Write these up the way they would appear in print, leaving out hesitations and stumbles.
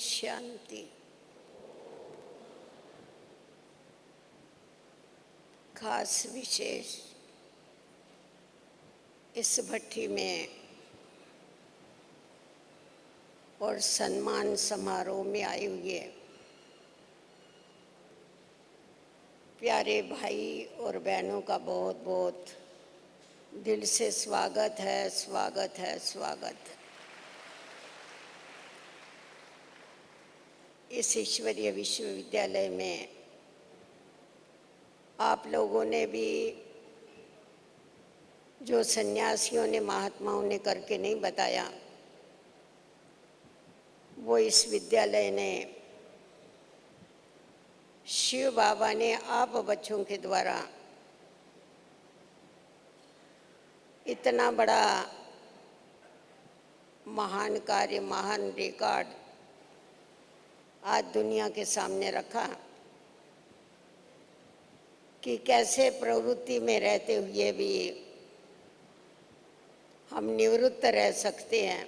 शांति। खास विशेष इस भट्टी में और सम्मान समारोह में आए हुए प्यारे भाई और बहनों का बहुत बहुत दिल से स्वागत है, स्वागत है, स्वागत। इस ईश्वरीय विश्वविद्यालय में आप लोगों ने भी जो सन्यासियों ने, महात्माओं ने करके नहीं बताया, वो इस विद्यालय ने, शिव बाबा ने आप बच्चों के द्वारा इतना बड़ा महान कार्य, महान रिकॉर्ड आज दुनिया के सामने रखा कि कैसे प्रवृत्ति में रहते हुए भी हम निवृत्त रह सकते हैं,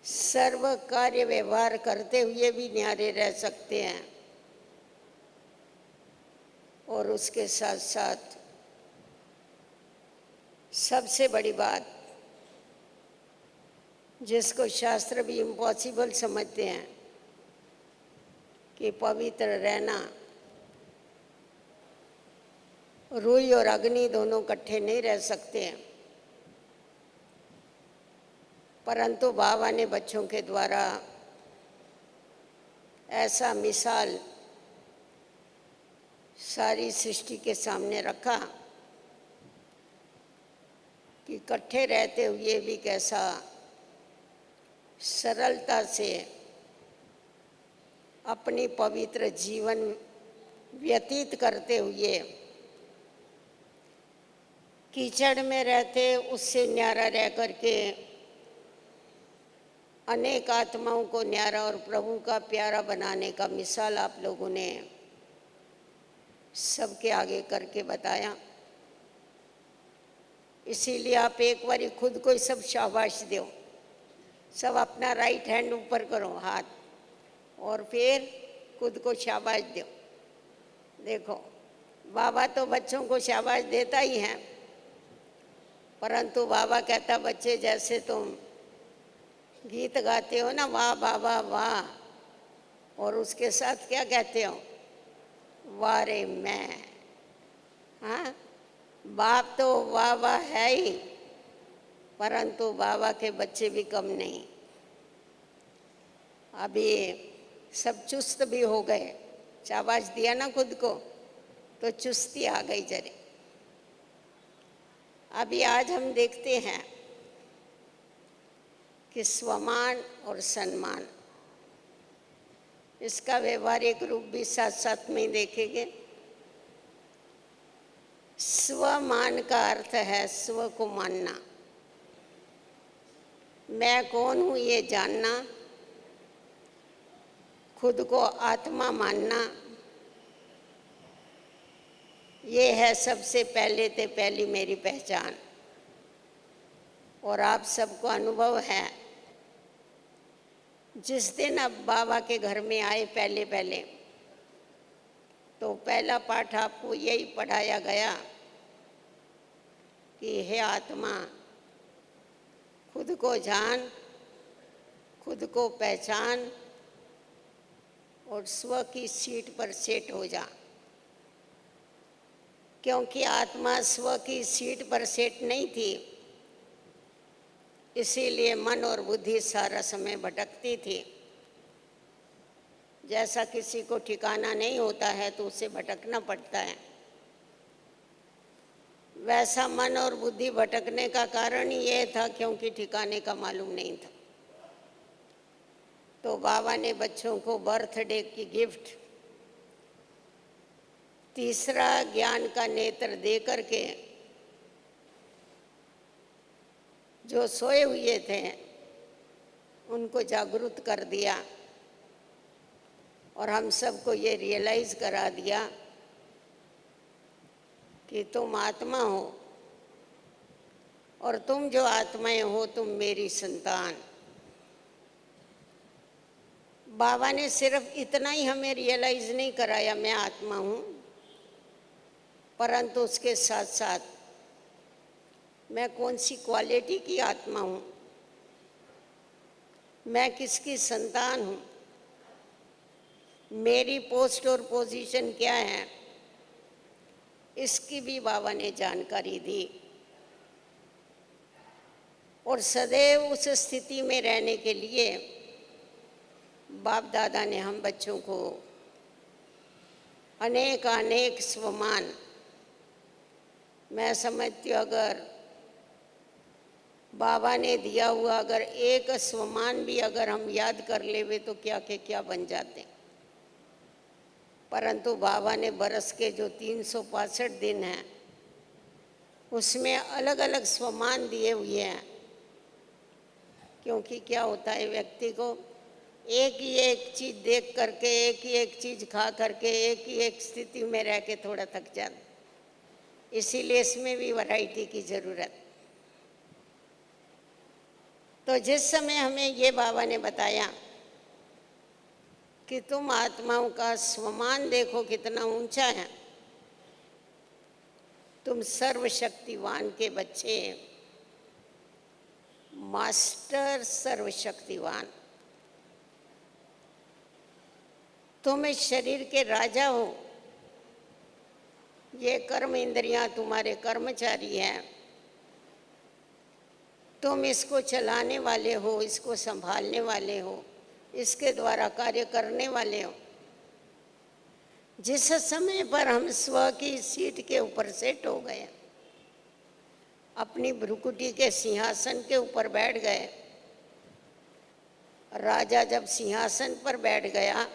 सर्व कार्य व्यवहार करते हुए भी न्यारे रह सकते हैं, और उसके साथ साथ सबसे बड़ी बात जिसको शास्त्र भी इम्पॉसिबल समझते हैं कि पवित्र रहना, रुई और अग्नि दोनों इकट्ठे नहीं रह सकते हैं, परंतु बाबा ने बच्चों के द्वारा ऐसा मिसाल सारी सृष्टि के सामने रखा कि इकट्ठे रहते हुए भी कैसा सरलता से अपनी पवित्र जीवन व्यतीत करते हुए कीचड़ में रहते उससे न्यारा रह करके अनेक आत्माओं को न्यारा और प्रभु का प्यारा बनाने का मिसाल आप लोगों ने सबके आगे करके बताया। इसीलिए आप एक बारी खुद को ही सब शाबाश दो, सब अपना राइट हैंड ऊपर करो, हाथ, और फिर खुद को शाबाश दो। देखो, बाबा तो बच्चों को शाबाश देता ही है, परंतु बाबा कहता, बच्चे जैसे तुम गीत गाते हो ना, वाह बाबा वाह, और उसके साथ क्या कहते हो, वाह रे मैं। हाँ, बाप तो वाह वाह है ही, परंतु बाबा के बच्चे भी कम नहीं। अभी सब चुस्त भी हो गए, शाबाश दिया ना खुद को तो चुस्ती आ गई जरे। अभी आज हम देखते हैं कि स्वमान और सम्मान, इसका व्यवहारिक रूप भी साथ साथ में देखेंगे। स्वमान का अर्थ है स्व को मानना, मैं कौन हूँ ये जानना, खुद को आत्मा मानना, ये है सबसे पहले ते पहली मेरी पहचान। और आप सबको अनुभव है, जिस दिन अब बाबा के घर में आए पहले पहले, तो पहला पाठ आपको यही पढ़ाया गया कि हे आत्मा, खुद को जान, खुद को पहचान और स्व की सीट पर सेट हो जा। क्योंकि आत्मा स्व की सीट पर सेट नहीं थी, इसीलिए मन और बुद्धि सारा समय भटकती थी। जैसा किसी को ठिकाना नहीं होता है तो उसे भटकना पड़ता है, वैसा मन और बुद्धि भटकने का कारण ये था क्योंकि ठिकाने का मालूम नहीं था। तो बाबा ने बच्चों को बर्थडे की गिफ्ट तीसरा ज्ञान का नेत्र दे करके जो सोए हुए थे उनको जागृत कर दिया, और हम सबको ये रियलाइज करा दिया कि तुम आत्मा हो, और तुम जो आत्माएं हो तुम मेरी संतान। बाबा ने सिर्फ इतना ही हमें रियलाइज नहीं कराया मैं आत्मा हूँ, परंतु उसके साथ साथ मैं कौन सी क्वालिटी की आत्मा हूँ, मैं किसकी संतान हूँ, मेरी पोस्ट और पोजीशन क्या है, इसकी भी बाबा ने जानकारी दी। और सदैव उस स्थिति में रहने के लिए बाप दादा ने हम बच्चों को अनेक अनेक स्वमान, मैं समझती हूँ अगर बाबा ने दिया हुआ अगर एक स्वमान भी अगर हम याद कर लेवे तो क्या के क्या बन जाते। परंतु बाबा ने बरस के जो 365 दिन हैं उसमें अलग अलग स्वमान दिए हुए हैं, क्योंकि क्या होता है व्यक्ति को एक ही एक चीज़ देख करके, एक ही एक चीज़ खा करके, एक ही एक स्थिति में रह के थोड़ा थक जाता, इसीलिए इसमें भी वैरायटी की ज़रूरत। तो जिस समय हमें ये बाबा ने बताया कि तुम आत्माओं का स्वमान देखो कितना ऊंचा है, तुम सर्वशक्तिवान के बच्चे, मास्टर सर्वशक्तिवान, तुम इस शरीर के राजा हो, ये कर्म इंद्रियां तुम्हारे कर्मचारी हैं, तुम इसको चलाने वाले हो, इसको संभालने वाले हो, इसके द्वारा कार्य करने वाले हो। जिस समय पर हम स्व की सीट के ऊपर सेट हो गए, अपनी भ्रुकुटी के सिंहासन के ऊपर बैठ गए, राजा जब सिंहासन पर बैठ गया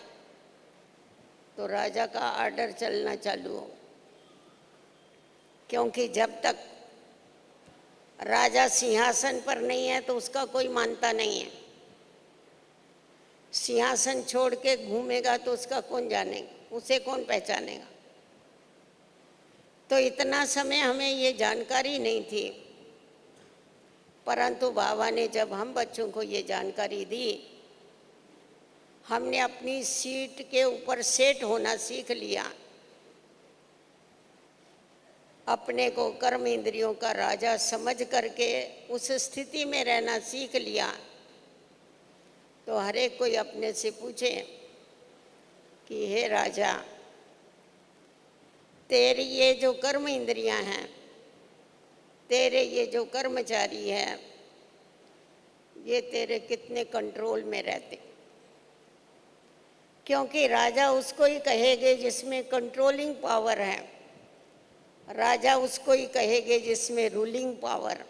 तो राजा का आर्डर चलना चालू हो, क्योंकि जब तक राजा सिंहासन पर नहीं है तो उसका कोई मानता नहीं है। सिंहासन छोड़ के घूमेगा तो उसका कौन जानेगा, उसे कौन पहचानेगा। तो इतना समय हमें ये जानकारी नहीं थी, परंतु बाबा ने जब हम बच्चों को ये जानकारी दी, हमने अपनी सीट के ऊपर सेट होना सीख लिया, अपने को कर्म इंद्रियों का राजा समझ करके उस स्थिति में रहना सीख लिया। तो हर एक कोई अपने से पूछे कि हे राजा, तेरी ये जो कर्म इंद्रियां हैं, तेरे ये जो कर्मचारी हैं, ये तेरे कितने कंट्रोल में रहते। क्योंकि राजा उसको ही कहेंगे जिसमें कंट्रोलिंग पावर है, राजा उसको ही कहेंगे जिसमें रूलिंग पावर।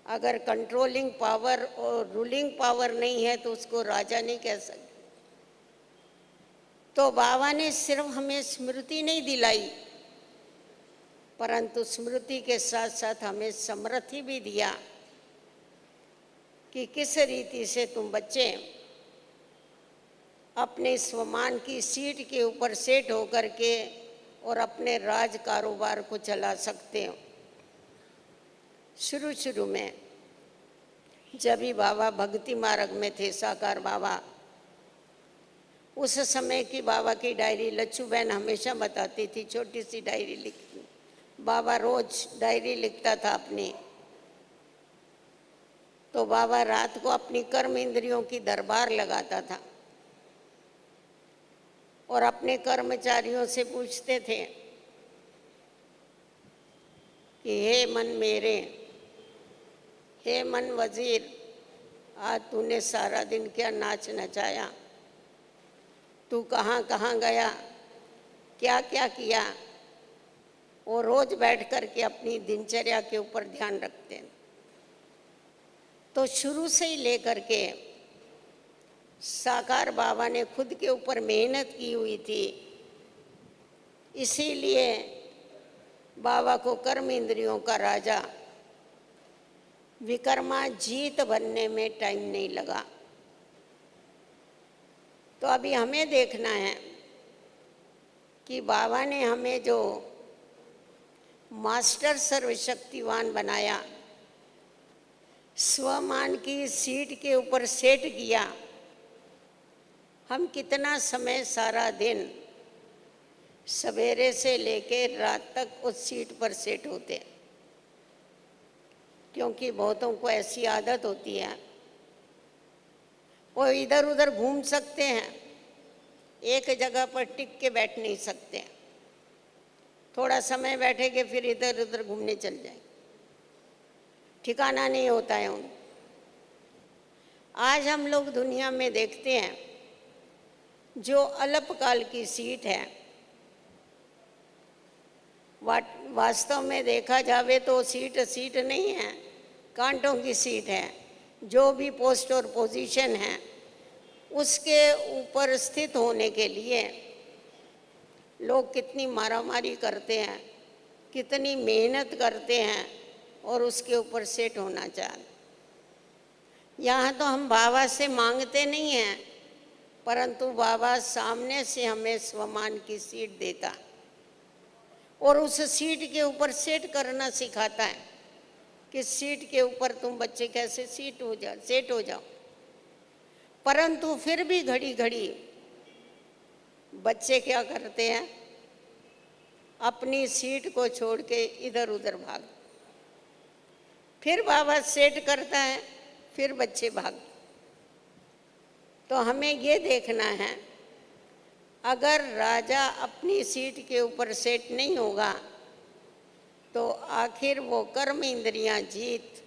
अगर कंट्रोलिंग पावर और रूलिंग पावर नहीं है तो उसको राजा नहीं कह सकते। तो बाबा ने सिर्फ हमें स्मृति नहीं दिलाई, परंतु स्मृति के साथ साथ हमें समृद्धि भी दिया कि किस रीति से तुम बच्चे अपने स्वमान की सीट के ऊपर सेट होकर के और अपने राज कारोबार को चला सकते हो। शुरू में जब भी बाबा भक्ति मार्ग में थे, साकार बाबा, उस समय की बाबा की डायरी लच्छू बहन हमेशा बताती थी, छोटी सी डायरी लिखती, बाबा रोज डायरी लिखता था अपनी। तो बाबा रात को अपनी कर्म इंद्रियों की दरबार लगाता था और अपने कर्मचारियों से पूछते थे कि हे मन मेरे, हे मन वजीर, आज तूने सारा दिन क्या नाच नचाया, तू कहाँ कहाँ गया, क्या क्या किया। और रोज बैठ कर के अपनी दिनचर्या के ऊपर ध्यान रखते हैं। तो शुरू से ही लेकर के साकार बाबा ने खुद के ऊपर मेहनत की हुई थी, इसीलिए बाबा को कर्म इंद्रियों का राजा विक्रमाजीत बनने में टाइम नहीं लगा। तो अभी हमें देखना है कि बाबा ने हमें जो मास्टर सर्वशक्तिवान बनाया, स्वमान की सीट के ऊपर सेट किया, हम कितना समय सारा दिन सवेरे से लेकर रात तक उस सीट पर सेट होते हैं, क्योंकि बहुतों को ऐसी आदत होती है वो इधर उधर घूम सकते हैं, एक जगह पर टिक के बैठ नहीं सकते हैं। थोड़ा समय बैठेंगे फिर इधर उधर घूमने चल जाएंगे, ठिकाना नहीं होता है उनको। आज हम लोग दुनिया में देखते हैं जो अल्पकाल की सीट है, वास्तव में देखा जावे तो सीट नहीं है, कांटों की सीट है। जो भी पोस्ट और पोजीशन है उसके ऊपर स्थित होने के लिए लोग कितनी मारामारी करते हैं, कितनी मेहनत करते हैं और उसके ऊपर सेट होना चाहते। यहाँ तो हम बाबा से मांगते नहीं हैं, परंतु बाबा सामने से हमें स्वमान की सीट देता और उस सीट के ऊपर सेट करना सिखाता है कि सीट के ऊपर तुम बच्चे कैसे सेट हो जाओ। परंतु फिर भी घड़ी घड़ी बच्चे क्या करते हैं, अपनी सीट को छोड़ के इधर उधर भाग, फिर बाबा सेट करता है, फिर बच्चे भाग। तो हमें ये देखना है, अगर राजा अपनी सीट के ऊपर सेट नहीं होगा तो आखिर वो कर्म इंद्रियां जीत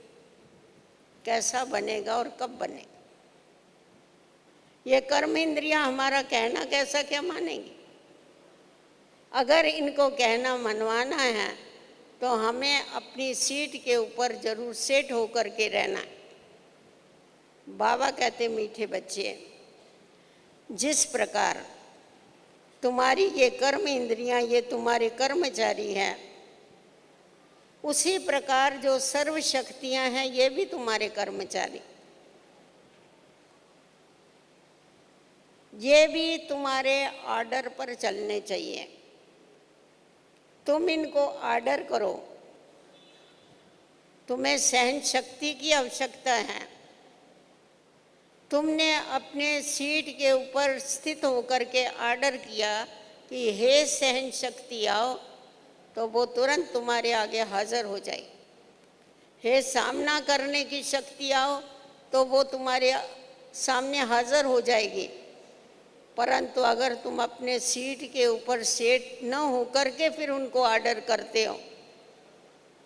कैसा बनेगा और कब बनेगा। ये कर्म इंद्रियां हमारा कहना कैसा क्या मानेंगी। अगर इनको कहना मनवाना है तो हमें अपनी सीट के ऊपर जरूर सेट होकर के रहना है। बाबा कहते, मीठे बच्चे, जिस प्रकार तुम्हारी ये कर्म इंद्रियां ये तुम्हारे कर्मचारी हैं, उसी प्रकार जो सर्व शक्तियां हैं ये भी तुम्हारे कर्मचारी, ये भी तुम्हारे ऑर्डर पर चलने चाहिए। तुम इनको ऑर्डर करो। तुम्हें सहन शक्ति की आवश्यकता है। तुमने अपने सीट के ऊपर स्थित होकर के ऑर्डर किया कि हे सहन शक्ति आओ, तो वो तुरंत तुम्हारे आगे हाजिर हो जाए। हे सामना करने की शक्ति आओ, तो वो तुम्हारे सामने हाजिर हो जाएगी। परंतु अगर तुम अपने सीट के ऊपर सेट न होकर के फिर उनको ऑर्डर करते हो,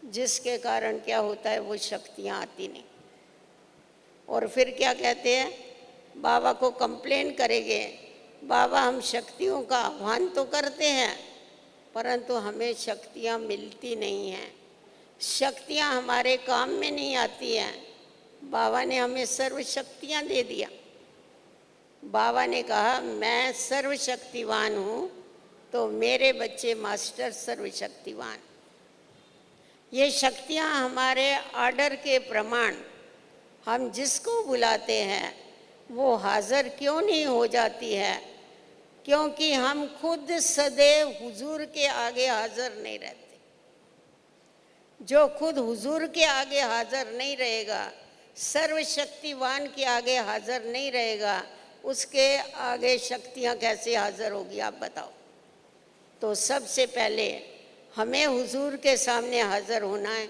जिसके कारण क्या होता है, वो शक्तियाँ आती नहीं। और फिर क्या कहते हैं, बाबा को कंप्लेन करेंगे, बाबा हम शक्तियों का आह्वान तो करते हैं परंतु हमें शक्तियाँ मिलती नहीं हैं, शक्तियाँ हमारे काम में नहीं आती हैं। बाबा ने हमें सर्व शक्तियाँ दे दिया। बाबा ने कहा मैं सर्वशक्तिवान हूँ, तो मेरे बच्चे मास्टर सर्वशक्तिवान। ये शक्तियाँ हमारे ऑर्डर के प्रमाण हम जिसको बुलाते हैं वो हाजिर क्यों नहीं हो जाती है, क्योंकि हम खुद सदैव हुजूर के आगे हाजिर नहीं रहते। जो खुद हुजूर के आगे हाजिर नहीं रहेगा, सर्वशक्तिवान के आगे हाजिर नहीं रहेगा, उसके आगे शक्तियाँ कैसे हाजिर होगी आप बताओ। तो सबसे पहले हमें हुजूर के सामने हाजिर होना है।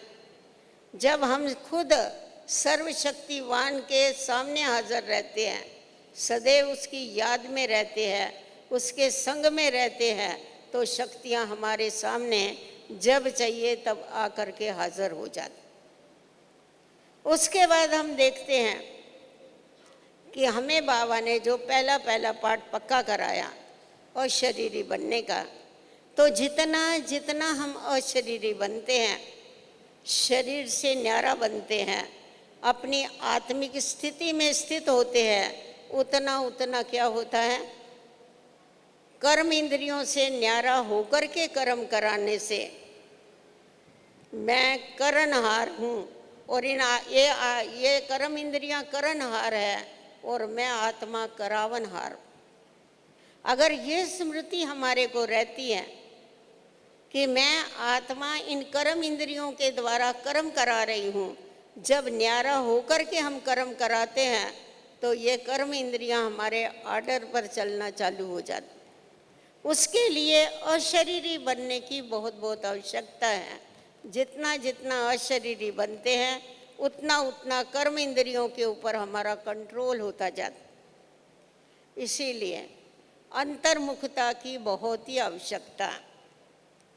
जब हम खुद सर्वशक्तिवान के सामने हाजिर रहते हैं, सदैव उसकी याद में रहते हैं, उसके संग में रहते हैं, तो शक्तियाँ हमारे सामने जब चाहिए तब आकर के हाजिर हो जाती। उसके बाद हम देखते हैं कि हमें बाबा ने जो पहला पाठ पक्का कराया अशरीरी बनने का, तो जितना जितना हम अशरीरी बनते हैं, शरीर से न्यारा बनते हैं, अपनी आत्मिक स्थिति में स्थित होते हैं, उतना उतना क्या होता है, कर्म इंद्रियों से न्यारा होकर के कर्म कराने से मैं करनहार हूँ और ये कर्म इंद्रियां करनहार है और मैं आत्मा करावनहार। अगर ये स्मृति हमारे को रहती है कि मैं आत्मा इन कर्म इंद्रियों के द्वारा कर्म करा रही हूँ, जब न्यारा होकर के हम कर्म कराते हैं तो ये कर्म इंद्रियां हमारे आर्डर पर चलना चालू हो जाती। उसके लिए अशरीरी बनने की बहुत बहुत आवश्यकता है। जितना जितना अशरीरी बनते हैं उतना उतना कर्म इंद्रियों के ऊपर हमारा कंट्रोल होता जाता। इसीलिए अंतर्मुखता की बहुत ही आवश्यकता है।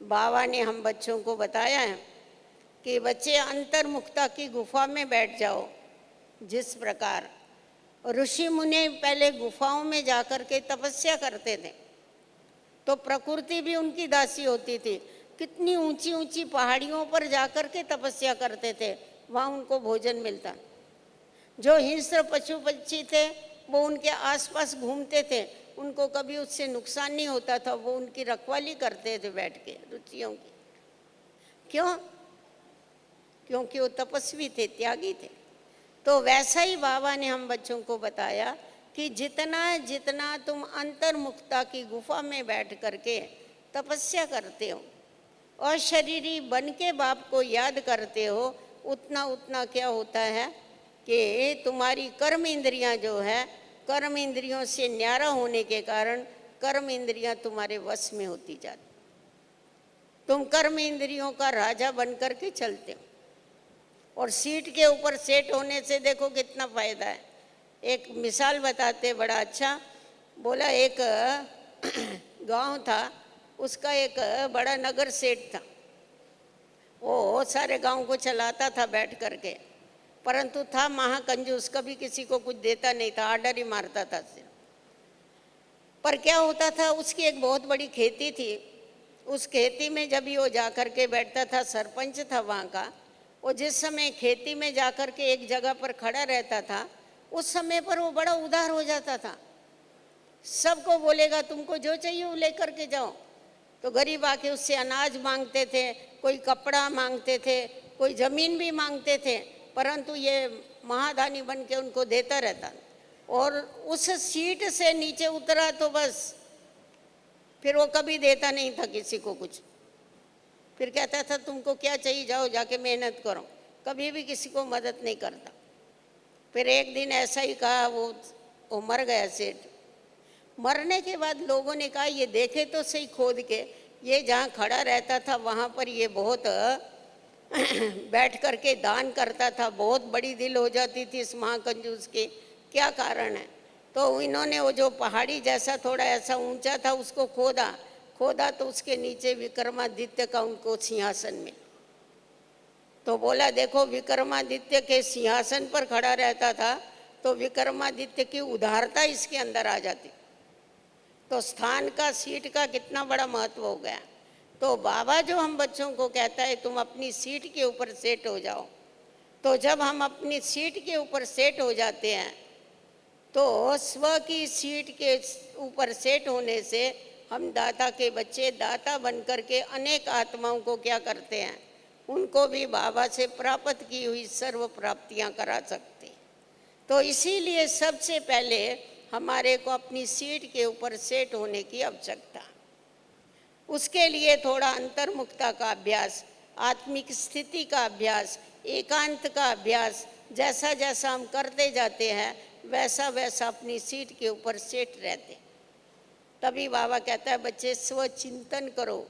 बाबा ने हम बच्चों को बताया है कि बच्चे अंतर्मुखता की गुफा में बैठ जाओ। जिस प्रकार ऋषि मुनि पहले गुफाओं में जाकर के तपस्या करते थे तो प्रकृति भी उनकी दासी होती थी। कितनी ऊंची ऊंची पहाड़ियों पर जाकर के तपस्या करते थे, वहाँ उनको भोजन मिलता। जो हिंस्र पशु पक्षी थे वो उनके आसपास घूमते थे, उनको कभी उससे नुकसान नहीं होता था, वो उनकी रखवाली करते थे बैठ के रुचियों की। क्यों? क्योंकि वो तपस्वी थे, त्यागी थे। तो वैसा ही बाबा ने हम बच्चों को बताया कि जितना जितना तुम अंतर्मुखता की गुफा में बैठ करके तपस्या करते हो, अशरीरी बन के बाप को याद करते हो, उतना उतना क्या होता है कि तुम्हारी कर्म इंद्रियां जो है, कर्म इंद्रियों से न्यारा होने के कारण कर्म इंद्रियां तुम्हारे वश में होती जाती। तुम कर्म इंद्रियों का राजा बन करके चलते हो। और सीट के ऊपर सेट होने से देखो कितना फायदा है। एक मिसाल बताते बड़ा अच्छा। बोला एक गांव था, उसका एक बड़ा नगर सेठ था। वो सारे गांव को चलाता था बैठ करके, परंतु था महाकंजूस, कभी किसी को कुछ देता नहीं था, आर्डर ही मारता था सिर्फ। पर क्या होता था, उसकी एक बहुत बड़ी खेती थी। उस खेती में जब ही वो जा कर के बैठता था, सरपंच था वहाँ का, वो जिस समय खेती में जा कर के एक जगह पर खड़ा रहता था, उस समय पर वो बड़ा उदार हो जाता था। सबको बोलेगा तुमको जो चाहिए वो लेकर के जाओ। तो गरीब आके उससे अनाज मांगते थे, कोई कपड़ा मांगते थे, कोई ज़मीन भी मांगते थे, परंतु ये महादानी बन के उनको देता रहता। और उस सीट से नीचे उतरा तो बस फिर वो कभी देता नहीं था किसी को कुछ। फिर कहता था तुमको क्या चाहिए, जाओ जाके मेहनत करो। कभी भी किसी को मदद नहीं करता। फिर एक दिन ऐसा ही कहा, वो मर गया सेठ। मरने के बाद लोगों ने कहा ये देखे तो सही खोद के, ये जहाँ खड़ा रहता था वहाँ पर ये बहुत बैठ करके दान करता था, बहुत बड़ी दिल हो जाती थी इस महाकंजूस की, क्या कारण है? तो इन्होंने वो जो पहाड़ी जैसा थोड़ा ऐसा ऊंचा था उसको खोदा तो उसके नीचे विक्रमादित्य का उनको सिंहासन में। तो बोला देखो विक्रमादित्य के सिंहासन पर खड़ा रहता था तो विक्रमादित्य की उदारता इसके अंदर आ जाती। तो स्थान का, सीट का कितना बड़ा महत्व हो गया। तो बाबा जो हम बच्चों को कहता है तुम अपनी सीट के ऊपर सेट हो जाओ। तो जब हम अपनी सीट के ऊपर सेट हो जाते हैं तो स्व की सीट के ऊपर सेट होने से हम दाता के बच्चे दाता बन करके अनेक आत्माओं को क्या करते हैं, उनको भी बाबा से प्राप्त की हुई सर्व प्राप्तियां करा सकते। तो इसीलिए सबसे पहले हमारे को अपनी सीट के ऊपर सेट होने की आवश्यकता। उसके लिए थोड़ा अंतर्मुखता का अभ्यास, आत्मिक स्थिति का अभ्यास, एकांत का अभ्यास, जैसा जैसा हम करते जाते हैं वैसा वैसा अपनी सीट के ऊपर सेट रहते। तभी बाबा कहता है बच्चे स्व चिंतन करो,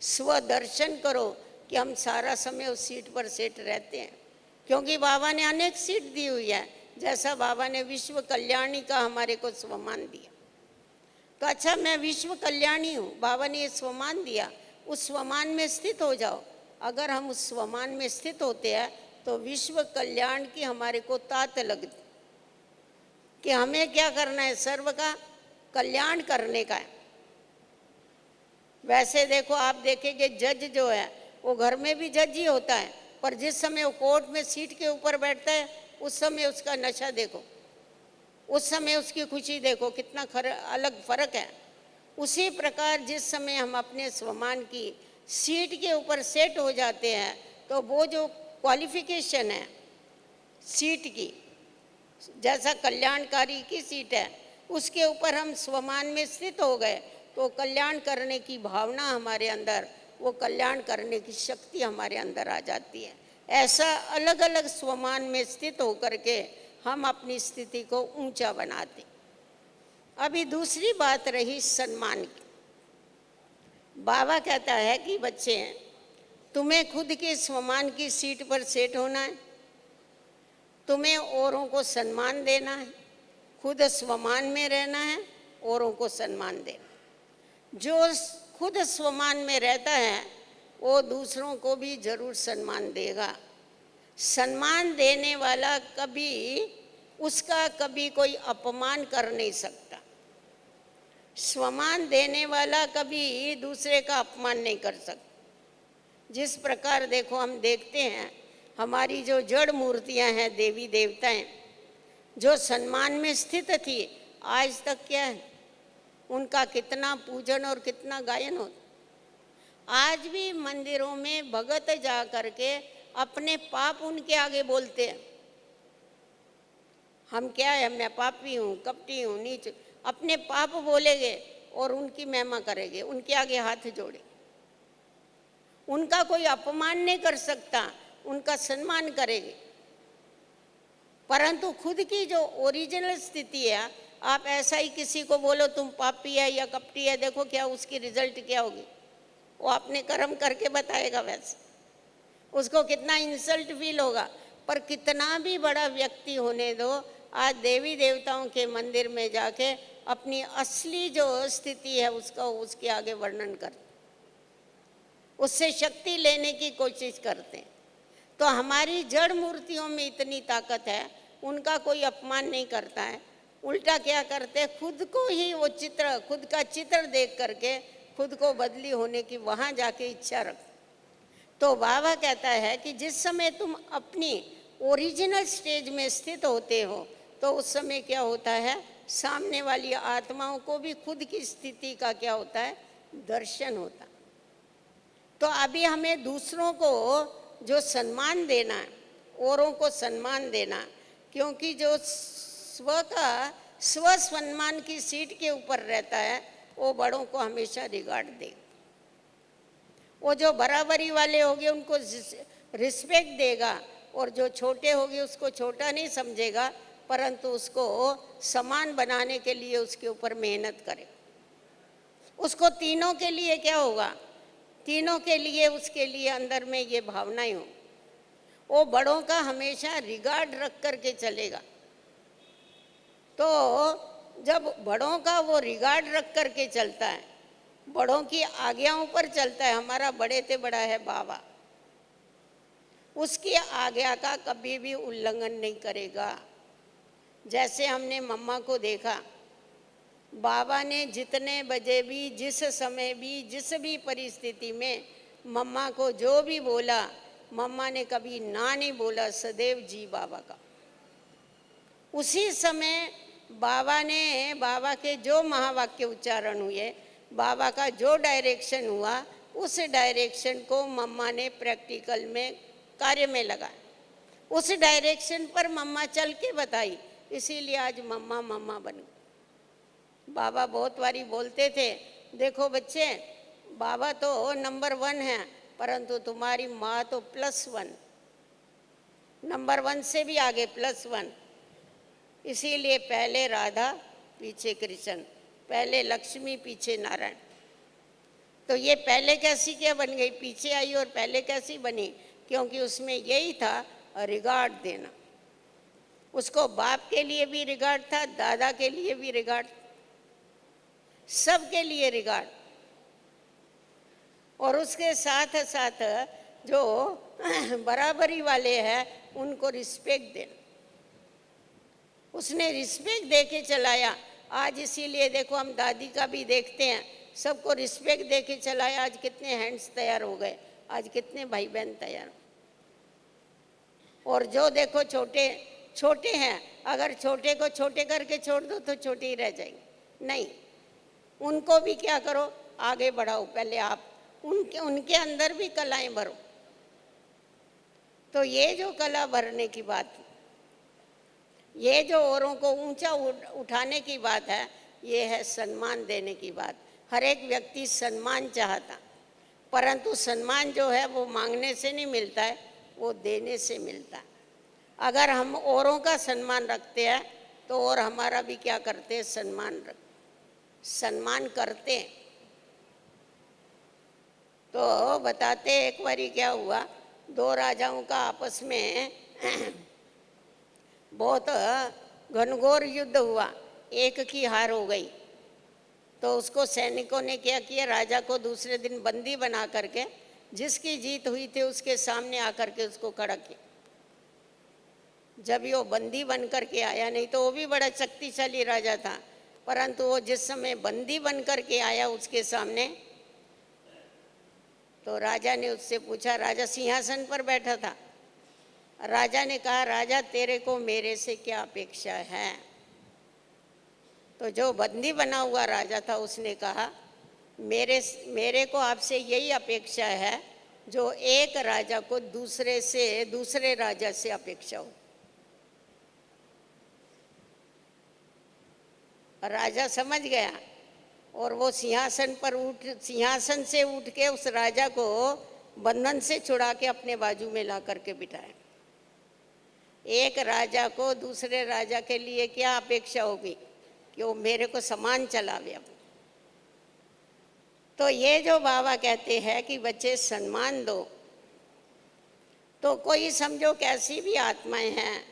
स्व दर्शन करो कि हम सारा समय उस सीट पर सेट रहते हैं। क्योंकि बाबा ने अनेक सीट दी हुई है। जैसा बाबा ने विश्व कल्याणी का हमारे को स्वमान दिया, तो अच्छा मैं विश्व कल्याणी हूँ, बाबा ने ये स्वमान दिया, उस स्वमान में स्थित हो जाओ। अगर हम उस स्वमान में स्थित होते हैं तो विश्व कल्याण की हमारे को तात लगती कि हमें क्या करना है, सर्व का कल्याण करने का है। वैसे देखो आप देखेंगे जज जो है वो घर में भी जज ही होता है, पर जिस समय वो कोर्ट में सीट के ऊपर बैठता है उस समय उसका नशा देखो, उस समय उसकी खुशी देखो, कितना अलग फर्क है। उसी प्रकार जिस समय हम अपने स्वमान की सीट के ऊपर सेट हो जाते हैं तो वो जो क्वालिफिकेशन है सीट की, जैसा कल्याणकारी की सीट है उसके ऊपर हम स्वमान में स्थित हो गए तो कल्याण करने की भावना हमारे अंदर, वो कल्याण करने की शक्ति हमारे अंदर आ जाती है। ऐसा अलग अलग स्वमान में स्थित होकर के हम अपनी स्थिति को ऊंचा बनाते। अभी दूसरी बात रही सम्मान की। बाबा कहता है कि बच्चे, तुम्हें खुद के सम्मान की सीट पर सेट होना है, तुम्हें औरों को सम्मान देना है, खुद स्वमान में रहना है, औरों को सम्मान देना। जो खुद स्वमान में रहता है वो दूसरों को भी जरूर सम्मान देगा। सम्मान देने वाला कभी उसका कभी कोई अपमान कर नहीं सकता। स्वमान देने वाला कभी दूसरे का अपमान नहीं कर सकता। जिस प्रकार देखो हम देखते हैं हमारी जो जड़ मूर्तियां हैं, देवी देवताएं जो सम्मान में स्थित थी, आज तक क्या है उनका कितना पूजन और कितना गायन होता। आज भी मंदिरों में भगत जा करके अपने पाप उनके आगे बोलते हैं। हम क्या है, मैं पापी हूँ, कपटी हूँ, नीच, अपने पाप बोलेंगे और उनकी महिमा करेंगे, उनके आगे हाथ जोड़े। उनका कोई अपमान नहीं कर सकता, उनका सम्मान करेंगे। परंतु खुद की जो ओरिजिनल स्थिति है, आप ऐसा ही किसी को बोलो तुम पापी है या कपटी है, देखो क्या उसकी रिजल्ट क्या होगी। वो अपने कर्म करके बताएगा। वैसे उसको कितना इंसल्ट फील होगा। पर कितना भी बड़ा व्यक्ति होने दो, आज देवी देवताओं के मंदिर में जाके अपनी असली जो स्थिति है उसका उसके आगे वर्णन करते, उससे शक्ति लेने की कोशिश करते हैं। तो हमारी जड़ मूर्तियों में इतनी ताकत है, उनका कोई अपमान नहीं करता है। उल्टा क्या करते, खुद को ही वो चित्र, खुद का चित्र देख करके खुद को बदली होने की वहाँ जाके इच्छा रखते। तो बाबा कहता है कि जिस समय तुम अपनी ओरिजिनल स्टेज में स्थित होते हो तो उस समय क्या होता है, सामने वाली आत्माओं को भी खुद की स्थिति का क्या होता है, दर्शन होता। तो अभी हमें दूसरों को जो सम्मान देना है, औरों को सम्मान देना, क्योंकि जो स्व का स्व सम्मान की सीट के ऊपर रहता है वो बड़ों को हमेशा रिगार्ड देगा। वो जो बराबरी वाले होंगे उनको रिस्पेक्ट देगा, और जो छोटे होंगे उसको छोटा नहीं समझेगा, परंतु उसको समान बनाने के लिए उसके ऊपर मेहनत करे। उसको तीनों के लिए क्या होगा, तीनों के लिए उसके लिए अंदर में ये भावनाएं हो। वो बड़ों का हमेशा रिगार्ड रख करके चलेगा। तो जब बड़ों का वो रिगार्ड रख करके चलता है, बड़ों की आज्ञाओं पर चलता है, हमारा बड़े से बड़ा है बाबा, उसकी आज्ञा का कभी भी उल्लंघन नहीं करेगा। जैसे हमने मम्मा को देखा, बाबा ने जितने बजे भी, जिस समय भी, जिस भी परिस्थिति में मम्मा को जो भी बोला, मम्मा ने कभी ना नहीं बोला, सदैव जी बाबा का। उसी समय बाबा ने, बाबा के जो महावाक्य उच्चारण हुए, बाबा का जो डायरेक्शन हुआ, उस डायरेक्शन को मम्मा ने प्रैक्टिकल में कार्य में लगाया। उस डायरेक्शन पर मम्मा चल के बताई, इसीलिए आज मम्मा मम्मा बन गई। बाबा बहुत बारी बोलते थे, देखो बच्चे, बाबा तो नंबर 1 है, परंतु तुम्हारी माँ तो +1, नंबर 1 से भी आगे +1। इसीलिए पहले राधा पीछे कृष्ण, पहले लक्ष्मी पीछे नारायण। तो ये पहले कैसी क्या बन गई, पीछे आई, और पहले कैसी बनी, क्योंकि उसमें यही था रिगार्ड देना। उसको बाप के लिए भी रिगार्ड था, दादा के लिए भी रिगार्ड, सबके लिए रिगार्ड। और उसके साथ साथ जो बराबरी वाले हैं उनको रिस्पेक्ट देना। उसने रिस्पेक्ट दे के चलाया। आज इसीलिए देखो हम दादी का भी देखते हैं, सबको रिस्पेक्ट दे के चलाया। आज कितने हैंड्स तैयार हो गए, आज कितने भाई बहन तैयार। और जो देखो छोटे छोटे हैं, अगर छोटे को छोटे करके छोड़ दो तो छोटे ही रह जाएंगे। नहीं, उनको भी क्या करो, आगे बढ़ाओ। पहले आप उनके अंदर भी कलाएं भरो। तो ये जो कला भरने की बात, ये जो औरों को ऊंचा उठाने की बात है, ये है सम्मान देने की बात। हर एक व्यक्ति सम्मान चाहता, परंतु सम्मान जो है वो मांगने से नहीं मिलता है, वो देने से मिलता है। अगर हम औरों का सम्मान रखते हैं तो और हमारा भी क्या करते हैं, सम्मान करते हैं। तो बताते एक बारी क्या हुआ, दो राजाओं का आपस में बहुत घनघोर युद्ध हुआ, एक की हार हो गई। तो उसको सैनिकों ने क्या किया, राजा को दूसरे दिन बंदी बना करके जिसकी जीत हुई थी उसके सामने आकर के उसको खड़ा किया। जब वो बंदी बन करके आया, नहीं तो वो भी बड़ा शक्तिशाली राजा था, परंतु वो जिस समय बंदी बन करके आया उसके सामने, तो राजा ने उससे पूछा, राजा सिंहासन पर बैठा था, राजा ने कहा, राजा तेरे को मेरे से क्या अपेक्षा है। तो जो बंदी बना हुआ राजा था उसने कहा, मेरे को आपसे यही अपेक्षा है जो एक राजा को दूसरे राजा से अपेक्षा हो। राजा समझ गया और वो सिंहासन से उठ के उस राजा को बंधन से छुड़ा के अपने बाजू में ला करके बिठाया। एक राजा को दूसरे राजा के लिए क्या अपेक्षा होगी कि वो मेरे को समान चलावे। अब तो ये जो बाबा कहते हैं कि बच्चे सम्मान दो, तो कोई समझो कैसी भी आत्माएं हैं,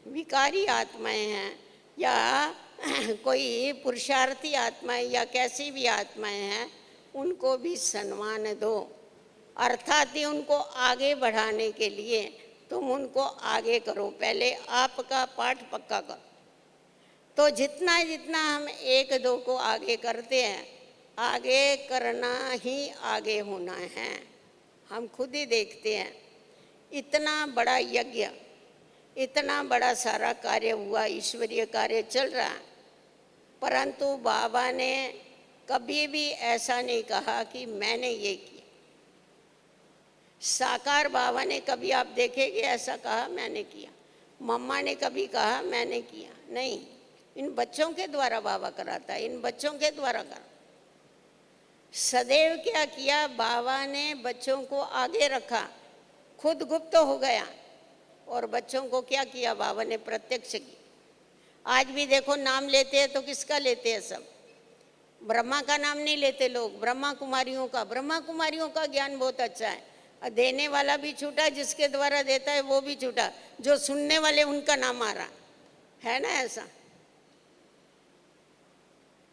विकारी आत्माएं हैं या कोई पुरुषार्थी आत्माएं या कैसी भी आत्माएं हैं, उनको भी सम्मान दो। अर्थात ही उनको आगे बढ़ाने के लिए तुम उनको आगे करो, पहले आपका पाठ पक्का करो। तो जितना जितना हम एक दो को आगे करते हैं, आगे करना ही आगे होना है। हम खुद ही देखते हैं, इतना बड़ा यज्ञ, इतना बड़ा सारा कार्य हुआ, ईश्वरीय कार्य चल रहा है, परंतु बाबा ने कभी भी ऐसा नहीं कहा कि मैंने ये किया। साकार बाबा ने कभी आप देखेंगे ऐसा कहा मैंने किया, मम्मा ने कभी कहा मैंने किया, नहीं। इन बच्चों के द्वारा बाबा कराता है, इन बच्चों के द्वारा करा। सदैव क्या किया बाबा ने, बच्चों को आगे रखा, खुद गुप्त हो गया और बच्चों को क्या किया बाबा ने, प्रत्यक्ष किया। आज भी देखो नाम लेते हैं तो किसका लेते हैं, सब ब्रह्मा का नाम नहीं लेते लोग, ब्रह्मा कुमारियों का ज्ञान बहुत अच्छा है, देने वाला भी छूटा, जिसके द्वारा देता है वो भी छूटा, जो सुनने वाले उनका नाम आ रहा है ना। ऐसा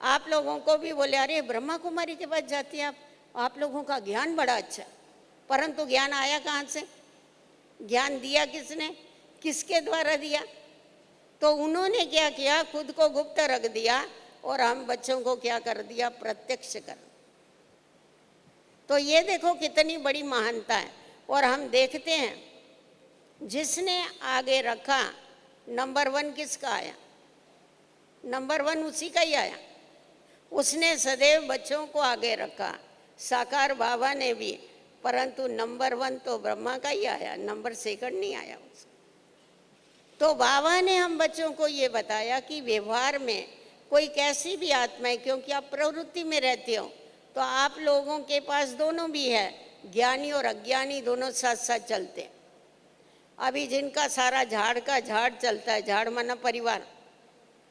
आप लोगों को भी बोले, अरे ब्रह्मा कुमारी के पास जाती है आप लोगों का ज्ञान बड़ा अच्छा, परंतु ज्ञान आया कहाँ से, ज्ञान दिया किसने, किसके द्वारा दिया। तो उन्होंने क्या किया, खुद को गुप्त रख दिया और हम बच्चों को क्या कर दिया, प्रत्यक्ष कर। तो ये देखो कितनी बड़ी महानता है। और हम देखते हैं जिसने आगे रखा, नंबर 1 किसका आया, नंबर 1 उसी का ही आया। उसने सदैव बच्चों को आगे रखा, साकार बाबा ने भी, परंतु नंबर 1 तो ब्रह्मा का ही आया, नंबर 2 नहीं आया उसका। तो बाबा ने हम बच्चों को ये बताया कि व्यवहार में कोई कैसी भी आत्मा है, क्योंकि आप प्रवृत्ति में रहते हो, तो आप लोगों के पास दोनों भी है, ज्ञानी और अज्ञानी दोनों साथ साथ चलते हैं। अभी जिनका सारा झाड़ का झाड़ चलता है, झाड़ माना परिवार,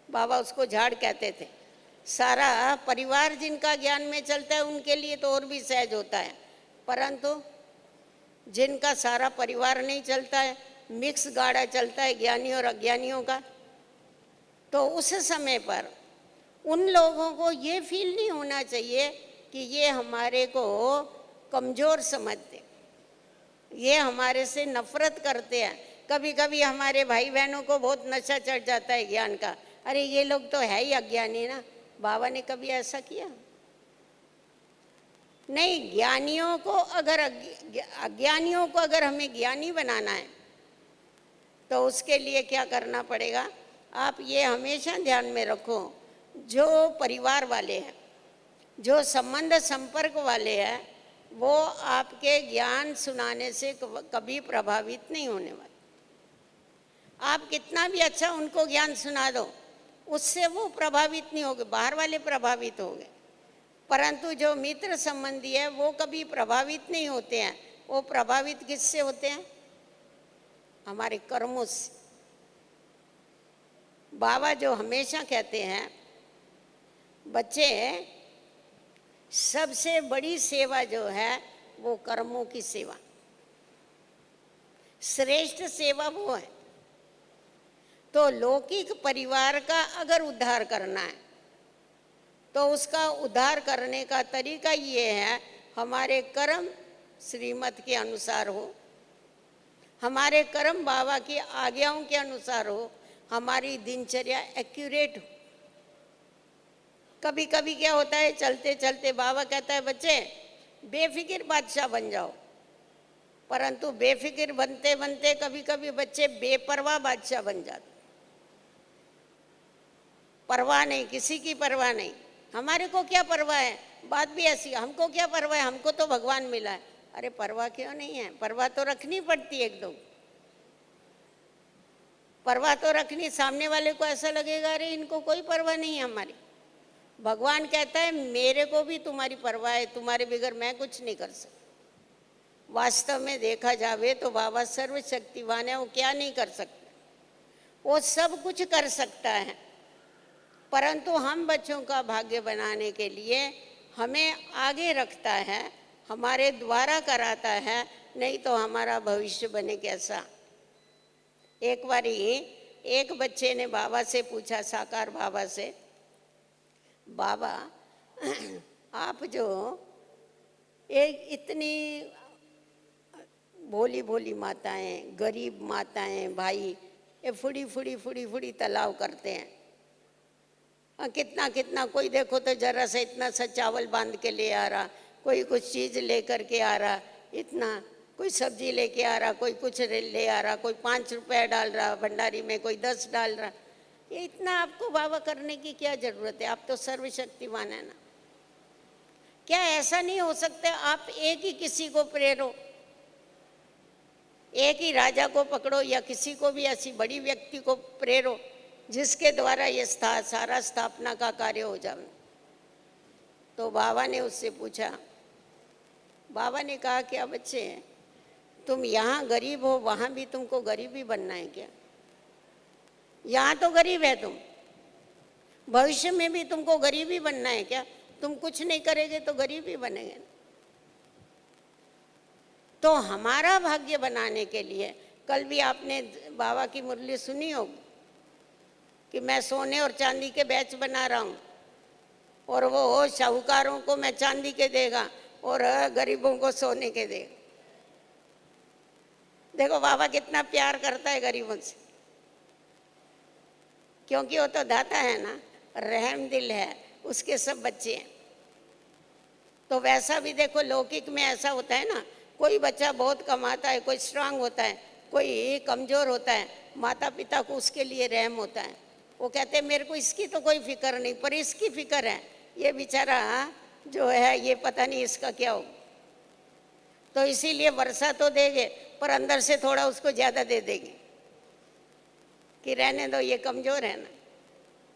बाबा उसको झाड़ कहते थे, सारा परिवार जिनका ज्ञान में चलता है उनके लिए तो और भी सहज होता है, परंतु जिनका सारा परिवार नहीं चलता है, मिक्स गाड़ा चलता है ज्ञानी और अज्ञानियों का, तो उस समय पर उन लोगों को ये फील नहीं होना चाहिए कि ये हमारे को कमज़ोर समझते, ये हमारे से नफरत करते हैं। कभी कभी हमारे भाई बहनों को बहुत नशा चढ़ जाता है ज्ञान का, अरे ये लोग तो है ही अज्ञानी ना। बाबा ने कभी ऐसा किया नहीं। ज्ञानियों को अगर हमें ज्ञानी बनाना है तो उसके लिए क्या करना पड़ेगा, आप ये हमेशा ध्यान में रखो, जो परिवार वाले हैं, जो संबंध संपर्क वाले हैं, वो आपके ज्ञान सुनाने से कभी प्रभावित नहीं होने वाले। आप कितना भी अच्छा उनको ज्ञान सुना दो, उससे वो प्रभावित नहीं होंगे, बाहर वाले प्रभावित होंगे, परंतु जो मित्र संबंधी है वो कभी प्रभावित नहीं होते हैं। वो प्रभावित किससे होते हैं, हमारे कर्मों से। बाबा जो हमेशा कहते हैं, बच्चे सबसे बड़ी सेवा जो है वो कर्मों की सेवा, श्रेष्ठ सेवा वो है। तो लौकिक परिवार का अगर उद्धार करना है तो उसका उद्धार करने का तरीका ये है, हमारे कर्म श्रीमत के अनुसार हो, हमारे कर्म बाबा की आज्ञाओं के अनुसार हो, हमारी दिनचर्या एक्यूरेट हो। कभी कभी क्या होता है, चलते चलते बाबा कहता है बच्चे बेफिक्र बादशाह बन जाओ, परंतु बेफिक्र बनते बनते कभी कभी बच्चे बेपरवाह बादशाह बन जाते। परवाह नहीं, किसी की परवाह नहीं। हमारे को क्या परवाह है, बात भी ऐसी, हमको क्या परवाह है, हमको तो भगवान मिला है। अरे परवाह क्यों नहीं है, परवाह तो रखनी पड़ती है एकदम, परवाह तो रखनी। सामने वाले को ऐसा लगेगा अरे इनको कोई परवाह नहीं है हमारी। भगवान कहता है मेरे को भी तुम्हारी परवाह है, तुम्हारे बगैर मैं कुछ नहीं कर सकता। वास्तव में देखा जावे तो बाबा सर्वशक्तिवान है, वो क्या नहीं कर सकते, वो सब कुछ कर सकता है। परंतु हम बच्चों का भाग्य बनाने के लिए हमें आगे रखता है, हमारे द्वारा कराता है, नहीं तो हमारा भविष्य बने कैसा। एक बारी एक बच्चे ने बाबा से पूछा, साकार बाबा से, बाबा आप जो एक इतनी भोली भोली माताएं, गरीब माताएं, भाई ये फुड़ी फुड़ी फुड़ी फुड़ी तालाव करते हैं, कितना कितना, कोई देखो तो जरा सा इतना सा चावल बांध के ले आ रहा, कोई कुछ चीज़ ले करके आ रहा, इतना कोई सब्जी लेके आ रहा, कोई कुछ ले आ रहा, कोई 5 रुपया डाल रहा भंडारी में, कोई 10 डाल रहा। ये इतना आपको बाबा करने की क्या ज़रूरत है, आप तो सर्वशक्तिवान है ना। क्या ऐसा नहीं हो सकता आप एक ही किसी को प्रेरो, एक ही राजा को पकड़ो या किसी को भी ऐसी बड़ी व्यक्ति को प्रेरो जिसके द्वारा ये सारा स्थापना का कार्य हो जाए। तो बाबा ने उससे पूछा, बाबा ने कहा क्या बच्चे तुम यहाँ गरीब हो, वहाँ भी तुमको गरीब ही बनना है क्या? यहाँ तो गरीब है तुम, भविष्य में भी तुमको गरीब ही बनना है क्या? तुम कुछ नहीं करेंगे तो गरीब ही बनेंगे। तो हमारा भाग्य बनाने के लिए, कल भी आपने बाबा की मुरली सुनी होगी कि मैं सोने और चांदी के बैच बना रहा हूँ और वो शाहूकारों को मैं चांदी के देगा और गरीबों को सोने के देगा। देखो बाबा कितना प्यार करता है गरीबों से, क्योंकि वो तो दाता है ना, रहम दिल है, उसके सब बच्चे हैं। तो वैसा भी देखो लौकिक में ऐसा होता है ना, कोई बच्चा बहुत कमाता है, कोई स्ट्रांग होता है, कोई कमज़ोर होता है, माता पिता को उसके लिए रहम होता है। वो कहते हैं मेरे को इसकी तो कोई फिक्र नहीं, पर इसकी फिक्र है, ये बेचारा जो है ये पता नहीं इसका क्या हो। तो इसीलिए वर्षा तो देंगे पर अंदर से थोड़ा उसको ज़्यादा दे देंगे कि रहने दो ये कमज़ोर है ना।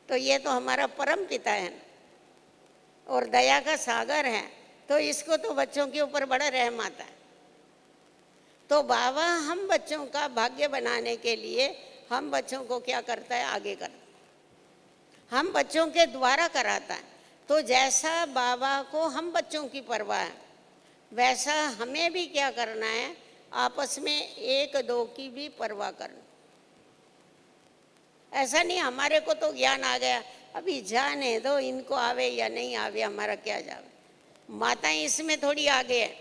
तो ये तो हमारा परम पिता है ना और दया का सागर है, तो इसको तो बच्चों के ऊपर बड़ा रहम आता है। तो बाबा हम बच्चों का भाग्य बनाने के लिए हम बच्चों को क्या करता है, आगे करता है, हम बच्चों के द्वारा कराता है। तो जैसा बाबा को हम बच्चों की परवाह है, वैसा हमें भी क्या करना है, आपस में एक दो की भी परवाह करना। ऐसा नहीं हमारे को तो ज्ञान आ गया, अभी जाने दो, इनको आवे या नहीं आवे, हमारा क्या जावे। माताएं इसमें थोड़ी आगे है।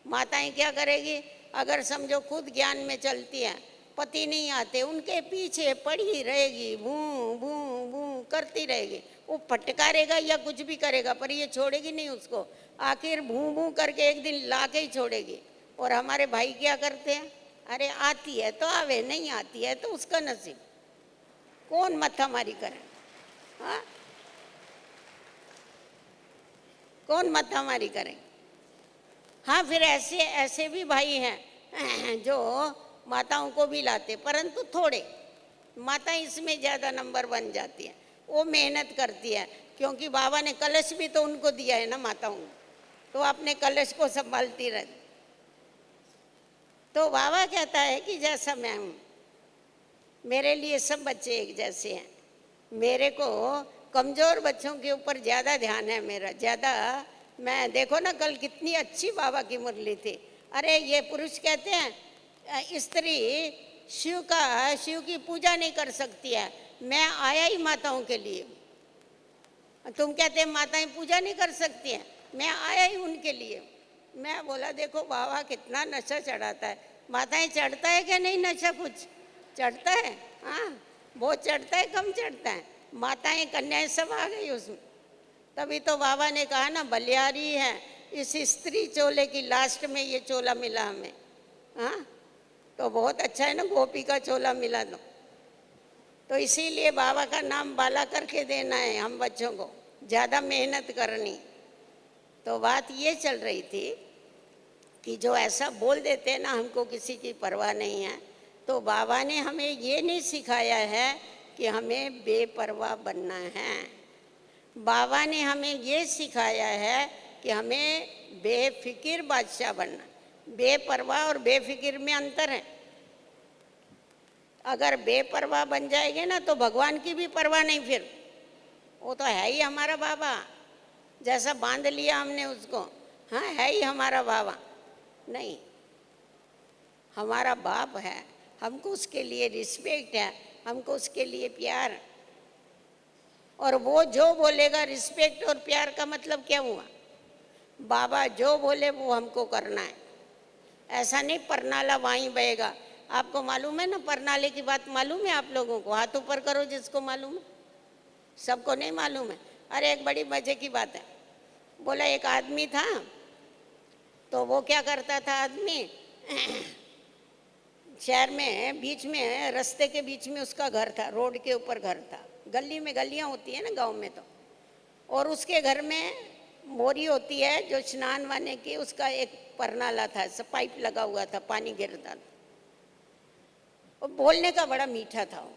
माताएं क्या करेगी, अगर समझो खुद ज्ञान में चलती हैं, पति नहीं आते, उनके पीछे पड़ी रहेगी, भू भू भू करती रहेगी। वो फटकारेगा या कुछ भी करेगा पर ये छोड़ेगी नहीं उसको, आखिर भू भू करके एक दिन ला के ही छोड़ेगी। और हमारे भाई क्या करते हैं, अरे आती है तो आवे, नहीं आती है तो उसका नसीब, कौन मत्थामारी करे, हाँ कौन मत्थामारी करे। हाँ फिर ऐसे ऐसे भी भाई हैं जो माताओं को भी लाते, परंतु थोड़े माता इसमें ज़्यादा नंबर बन जाती है, वो मेहनत करती है, क्योंकि बाबा ने कलश भी तो उनको दिया है ना माताओं को, तो अपने कलश को संभालती रहती। तो बाबा कहता है कि जैसा मैं हूँ, मेरे लिए सब बच्चे एक जैसे हैं, मेरे को कमज़ोर बच्चों के ऊपर ज़्यादा ध्यान है मेरा, ज़्यादा। मैं देखो ना कल कितनी अच्छी बाबा की मुरली थी। अरे ये पुरुष कहते हैं स्त्री शिव की पूजा नहीं कर सकती है, मैं आया ही माताओं के लिए। तुम कहते हैं माताएं पूजा नहीं कर सकती हैं, मैं आया ही उनके लिए। मैं बोला देखो बाबा कितना नशा चढ़ाता है। माताएं चढ़ता है क्या नहीं नशा? कुछ चढ़ता है, हाँ बहुत चढ़ता है, कम चढ़ता है। माताएं कन्याएं सब आ गई उसमें। तभी तो बाबा ने कहा ना बलियारी है इस स्त्री चोले की, लास्ट में ये चोला मिला हमें। हाँ तो बहुत अच्छा है ना, गोपी का चोला मिला तो इसीलिए बाबा का नाम बाला करके देना है हम बच्चों को, ज़्यादा मेहनत करनी। तो बात ये चल रही थी कि जो ऐसा बोल देते हैं ना हमको किसी की परवाह नहीं है, तो बाबा ने हमें ये नहीं सिखाया है कि हमें बेपरवाह बनना है। बाबा ने हमें ये सिखाया है कि हमें बेफिक्र बादशाह बनना। बेपरवाह और बेफिक्र में अंतर है। अगर बेपरवाह बन जाएंगे ना तो भगवान की भी परवाह नहीं, फिर वो तो है ही हमारा बाबा, जैसा बांध लिया हमने उसको, हाँ है ही हमारा बाबा। नहीं, हमारा बाप है, हमको उसके लिए रिस्पेक्ट है, हमको उसके लिए प्यार। और वो जो बोलेगा, रिस्पेक्ट और प्यार का मतलब क्या हुआ? बाबा जो बोले वो हमको करना है। ऐसा नहीं परनाला वाहीं बहेगा। आपको मालूम है ना परनाले की बात? मालूम है आप लोगों को? हाथ ऊपर करो जिसको मालूम है। सबको नहीं मालूम है। अरे एक बड़ी मजे की बात है। बोला एक आदमी था, तो वो क्या करता था आदमी शहर में बीच में, रास्ते के बीच में उसका घर था, रोड के ऊपर घर था। गली में गलियां होती है ना गांव में तो, और उसके घर में मोरी होती है जो स्नान वाने की, उसका एक परनाला था, सब पाइप लगा हुआ था, पानी गिरता था। और बोलने का बड़ा मीठा था वो,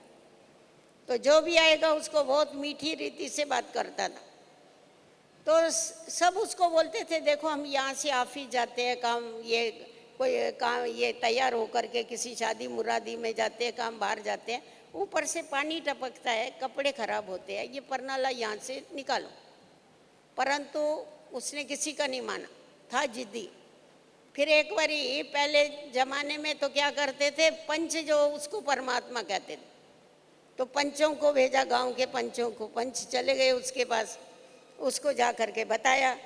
तो जो भी आएगा उसको बहुत मीठी रीति से बात करता था। तो सब उसको बोलते थे देखो हम यहाँ से ऑफिस जाते हैं, काम ये कोई काम ये तैयार होकर के किसी शादी मुरादी में जाते हैं, काम बाहर जाते हैं, ऊपर से पानी टपकता है, कपड़े खराब होते हैं, ये परनाला यहाँ से निकालो। परंतु उसने किसी का नहीं माना, था जिद्दी। फिर एक बारी पहले जमाने में तो क्या करते थे, पंच जो उसको परमात्मा कहते थे, तो पंचों को भेजा, गांव के पंचों को। पंच चले गए उसके पास, उसको जा करके बताया।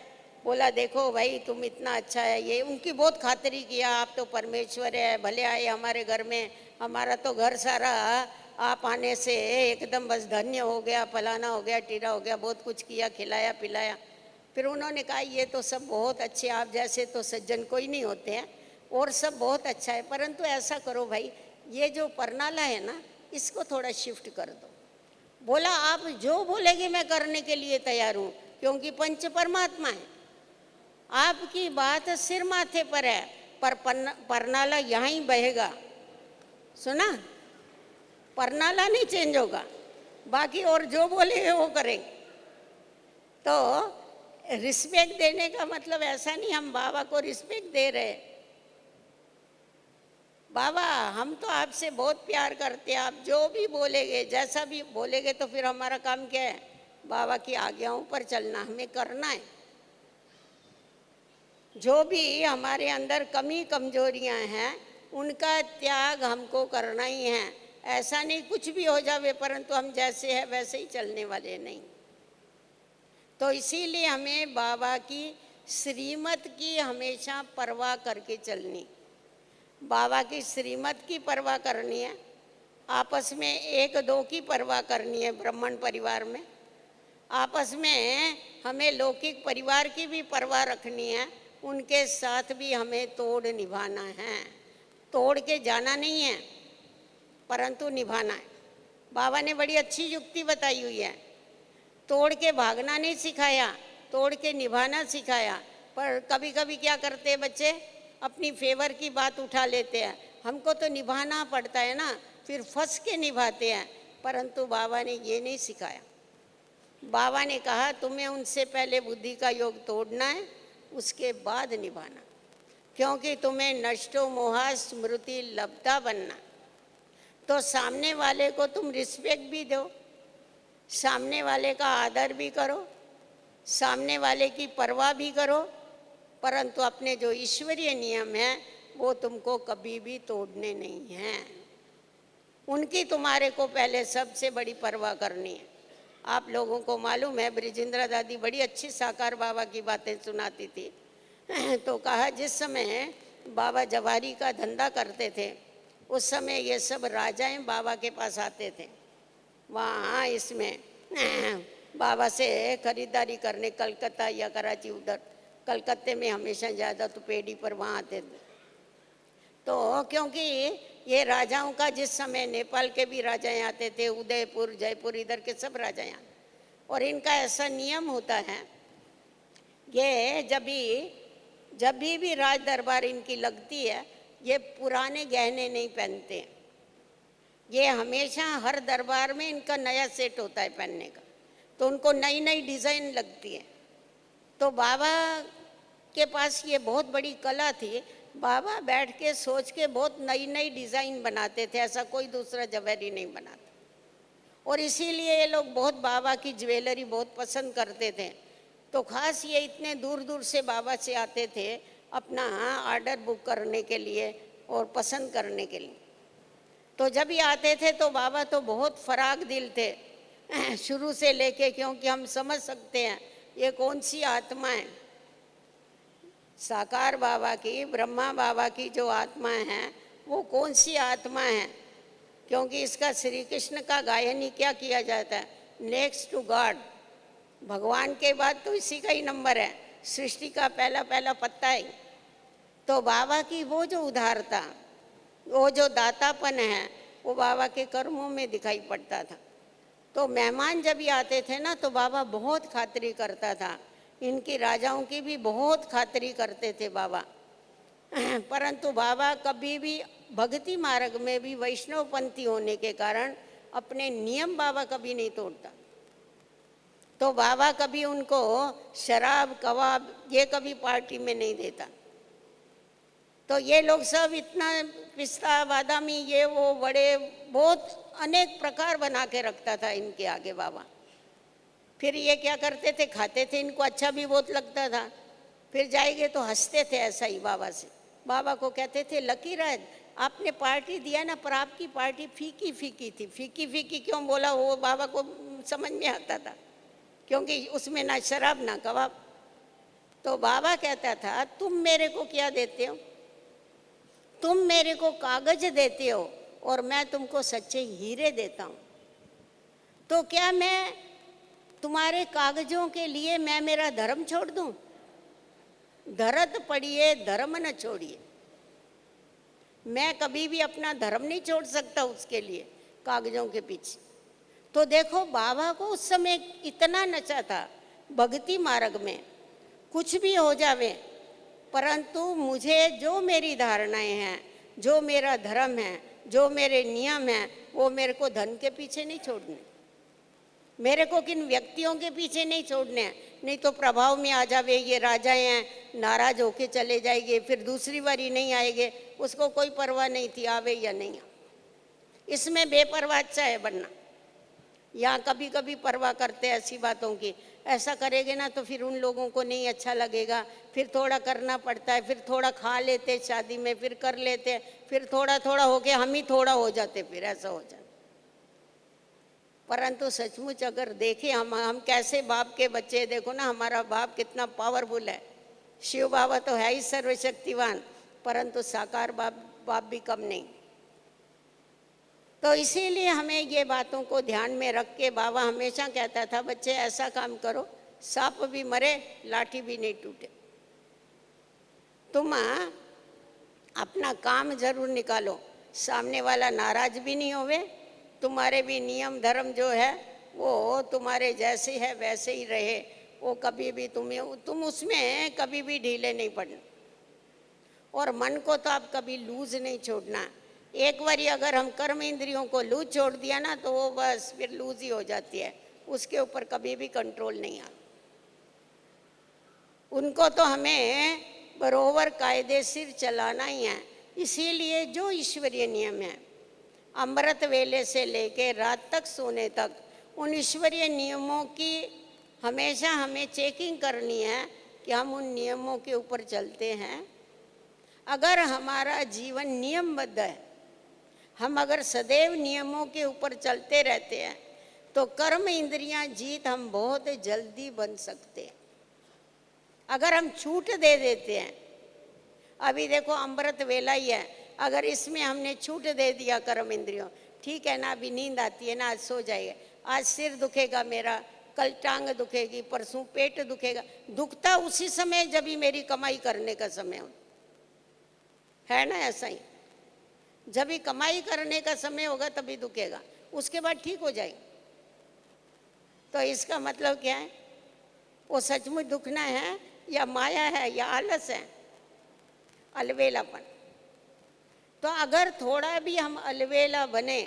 बोला देखो भाई तुम इतना अच्छा है, ये उनकी बहुत खातिरी किया, आप तो परमेश्वर है, भले आए हमारे घर में, हमारा तो घर सारा आप आने से एकदम बस धन्य हो गया, फलाना हो गया, टीरा हो गया, बहुत कुछ किया, खिलाया पिलाया। फिर उन्होंने कहा ये तो सब बहुत अच्छे, आप जैसे तो सज्जन कोई नहीं होते हैं, और सब बहुत अच्छा है, परंतु ऐसा करो भाई, ये जो परनाला है ना इसको थोड़ा शिफ्ट कर दो। बोला आप जो बोलेंगे मैं करने के लिए तैयार हूँ, क्योंकि पंच परमात्मा है, आपकी बात सिर माथे पर है, पर परनाला यहाँ ही बहेगा। सुना? परनाला नहीं चेंज होगा, बाकी और जो बोले वो करेंगे। तो रिस्पेक्ट देने का मतलब ऐसा नहीं हम बाबा को रिस्पेक्ट दे रहे, बाबा हम तो आपसे बहुत प्यार करते हैं, आप जो भी बोलेंगे जैसा भी बोलेंगे, तो फिर हमारा काम क्या है? बाबा की आज्ञाओं पर चलना, हमें करना है। जो भी हमारे अंदर कमी कमजोरियां हैं उनका त्याग हमको करना ही है। ऐसा नहीं कुछ भी हो जावे, परंतु हम जैसे हैं वैसे ही चलने वाले नहीं। तो इसीलिए हमें बाबा की श्रीमत की हमेशा परवाह करके चलनी। बाबा की श्रीमत की परवाह करनी है, आपस में एक दो की परवाह करनी है, ब्राह्मण परिवार में आपस में हमें लौकिक परिवार की भी परवाह रखनी है, उनके साथ भी हमें तोड़ निभाना है। तोड़ के जाना नहीं है परंतु निभाना है। बाबा ने बड़ी अच्छी युक्ति बताई हुई है, तोड़ के भागना नहीं सिखाया, तोड़ के निभाना सिखाया। पर कभी कभी क्या करते हैं बच्चे, अपनी फेवर की बात उठा लेते हैं, हमको तो निभाना पड़ता है ना, फिर फंस के निभाते हैं। परंतु बाबा ने ये नहीं सिखाया। बाबा ने कहा तुम्हें उनसे पहले बुद्धि का योग तोड़ना है, उसके बाद निभाना, क्योंकि तुम्हें नष्टो मोहा स्मृति लब्धा बनना। तो सामने वाले को तुम रिस्पेक्ट भी दो, सामने वाले का आदर भी करो, सामने वाले की परवाह भी करो, परंतु अपने जो ईश्वरीय नियम हैं वो तुमको कभी भी तोड़ने नहीं हैं। उनकी तुम्हारे को पहले सबसे बड़ी परवाह करनी है। आप लोगों को मालूम है, ब्रिजेंद्र दादी बड़ी अच्छी साकार बाबा की बातें सुनाती थी। तो कहा जिस समय बाबा जवारी का धंधा करते थे उस समय ये सब राजाएं बाबा के पास आते थे, वहाँ इसमें बाबा से खरीदारी करने, कलकत्ता या कराची, उधर कलकत्ते में हमेशा ज़्यादा तो पेड़ी पर वहाँ आते थे। तो क्योंकि ये राजाओं का जिस समय नेपाल के भी राजाएं आते थे, उदयपुर जयपुर इधर के सब राजाएं आते, और इनका ऐसा नियम होता है, ये जब भी राज दरबार इनकी लगती है ये पुराने गहने नहीं पहनते। ये हमेशा हर दरबार में इनका नया सेट होता है पहनने का, तो उनको नई नई डिज़ाइन लगती है। तो बाबा के पास ये बहुत बड़ी कला थी, बाबा बैठ के सोच के बहुत नई नई डिज़ाइन बनाते थे, ऐसा कोई दूसरा जवेरी नहीं बनाता। और इसीलिए ये लोग बहुत बाबा की ज्वेलरी बहुत पसंद करते थे। तो खास ये इतने दूर दूर से बाबा से आते थे अपना ऑर्डर बुक करने के लिए और पसंद करने के लिए। तो जब ये आते थे तो बाबा तो बहुत फराग दिल थे शुरू से लेके, क्योंकि हम समझ सकते हैं ये कौन सी आत्मा है। साकार बाबा की, ब्रह्मा बाबा की जो आत्माएं हैं वो कौन सी आत्मा है, क्योंकि इसका श्री कृष्ण का गायन ही क्या किया जाता है, नेक्स्ट टू गॉड, भगवान के बाद तो इसी का ही नंबर है, सृष्टि का पहला पहला पत्ता है। तो बाबा की वो जो उदारता, वो जो दातापन है, वो बाबा के कर्मों में दिखाई पड़ता था। तो मेहमान जब ये आते थे ना तो बाबा बहुत खातिरी करता था, इनकी राजाओं की भी बहुत खातिरी करते थे बाबा। परंतु बाबा कभी भी भक्ति मार्ग में भी वैष्णवपंथी होने के कारण अपने नियम बाबा कभी नहीं तोड़ता। तो बाबा कभी उनको शराब कबाब ये कभी पार्टी में नहीं देता। तो ये लोग सब इतना पिस्ता बादामी ये वो बड़े बहुत अनेक प्रकार बना के रखता था इनके आगे बाबा। फिर ये क्या करते थे, खाते थे, इनको अच्छा भी बहुत लगता था, फिर जाएंगे तो हंसते थे ऐसा ही बाबा से। बाबा को कहते थे लकी राज आपने पार्टी दिया ना, पर आपकी पार्टी फीकी फीकी थी। फीकी फीकी क्यों बोला वो बाबा को समझ में आता था, क्योंकि उसमें ना शराब ना कबाब। तो बाबा कहता था तुम मेरे को क्या देते हो, तुम मेरे को कागज देते हो और मैं तुमको सच्चे हीरे देता हूँ। तो क्या मैं तुम्हारे कागजों के लिए मैं मेरा धर्म छोड़ दूँ? धरत पड़िए धर्म न छोड़िए। मैं कभी भी अपना धर्म नहीं छोड़ सकता उसके लिए कागजों के पीछे। तो देखो बाबा को उस समय इतना नचा था भक्ति मार्ग में, कुछ भी हो जावे, परंतु मुझे जो मेरी धारणाएं हैं, जो मेरा धर्म है, जो मेरे नियम हैं, वो मेरे को धन के पीछे नहीं छोड़ने, मेरे को किन व्यक्तियों के पीछे नहीं छोड़ने हैं। नहीं तो प्रभाव में आ जावे, ये राजाएं हैं, नाराज होके चले जाएंगे, फिर दूसरी बारी नहीं आएंगे, उसको कोई परवाह नहीं थी आवे या नहीं आवे। इसमें बेपरवाह अच्छा है बनना। यहाँ कभी कभी परवाह करते हैं ऐसी बातों की, ऐसा करेंगे ना तो फिर उन लोगों को नहीं अच्छा लगेगा, फिर थोड़ा करना पड़ता है, फिर थोड़ा खा लेते शादी में, फिर कर लेते, फिर थोड़ा थोड़ा होके हम ही थोड़ा हो जाते, फिर ऐसा हो जाता। परंतु सचमुच अगर देखें हम कैसे बाप के बच्चे, देखो ना हमारा बाप कितना पावरफुल है। शिव बाबा तो है ही सर्वशक्तिवान, परंतु साकार बाप भी कम नहीं। तो इसीलिए हमें ये बातों को ध्यान में रख के बाबा हमेशा कहता था बच्चे ऐसा काम करो सांप भी मरे लाठी भी नहीं टूटे। तुम अपना काम जरूर निकालो, सामने वाला नाराज भी नहीं होवे, तुम्हारे भी नियम धर्म जो है वो तुम्हारे जैसे है वैसे ही रहे, वो कभी भी तुम उसमें कभी भी ढीले नहीं पड़ना। और मन को तो आप कभी लूज नहीं छोड़ना। एक बारी अगर हम कर्म इंद्रियों को लूज छोड़ दिया ना तो वो बस फिर लूज ही हो जाती है, उसके ऊपर कभी भी कंट्रोल नहीं आता। उनको तो हमें बरोबर कायदेशीर चलाना ही है। इसीलिए जो ईश्वरीय नियम है, अमृत वेले से लेके रात तक सोने तक उन ईश्वरीय नियमों की हमेशा हमें चेकिंग करनी है कि हम उन नियमों के ऊपर चलते हैं। अगर हमारा जीवन नियमबद्ध है, हम अगर सदैव नियमों के ऊपर चलते रहते हैं, तो कर्म इंद्रियां जीत हम बहुत जल्दी बन सकते हैं। अगर हम छूट दे देते हैं, अभी देखो अमृत वेला ही है, अगर इसमें हमने छूट दे दिया कर्म इंद्रियों, ठीक है ना, अभी नींद आती है ना, आज सो जाएगा, आज सिर दुखेगा मेरा, कल टांग दुखेगी, परसों पेट दुखेगा, दुखता उसी समय जब भी मेरी कमाई करने का समय हो, है ना, ऐसा ही जब भी कमाई करने का समय होगा तभी दुखेगा, उसके बाद ठीक हो जाएगा। तो इसका मतलब क्या है, वो सचमुच दुखना है या माया है या आलस है, अलवेलापन। तो अगर थोड़ा भी हम अलवेला बने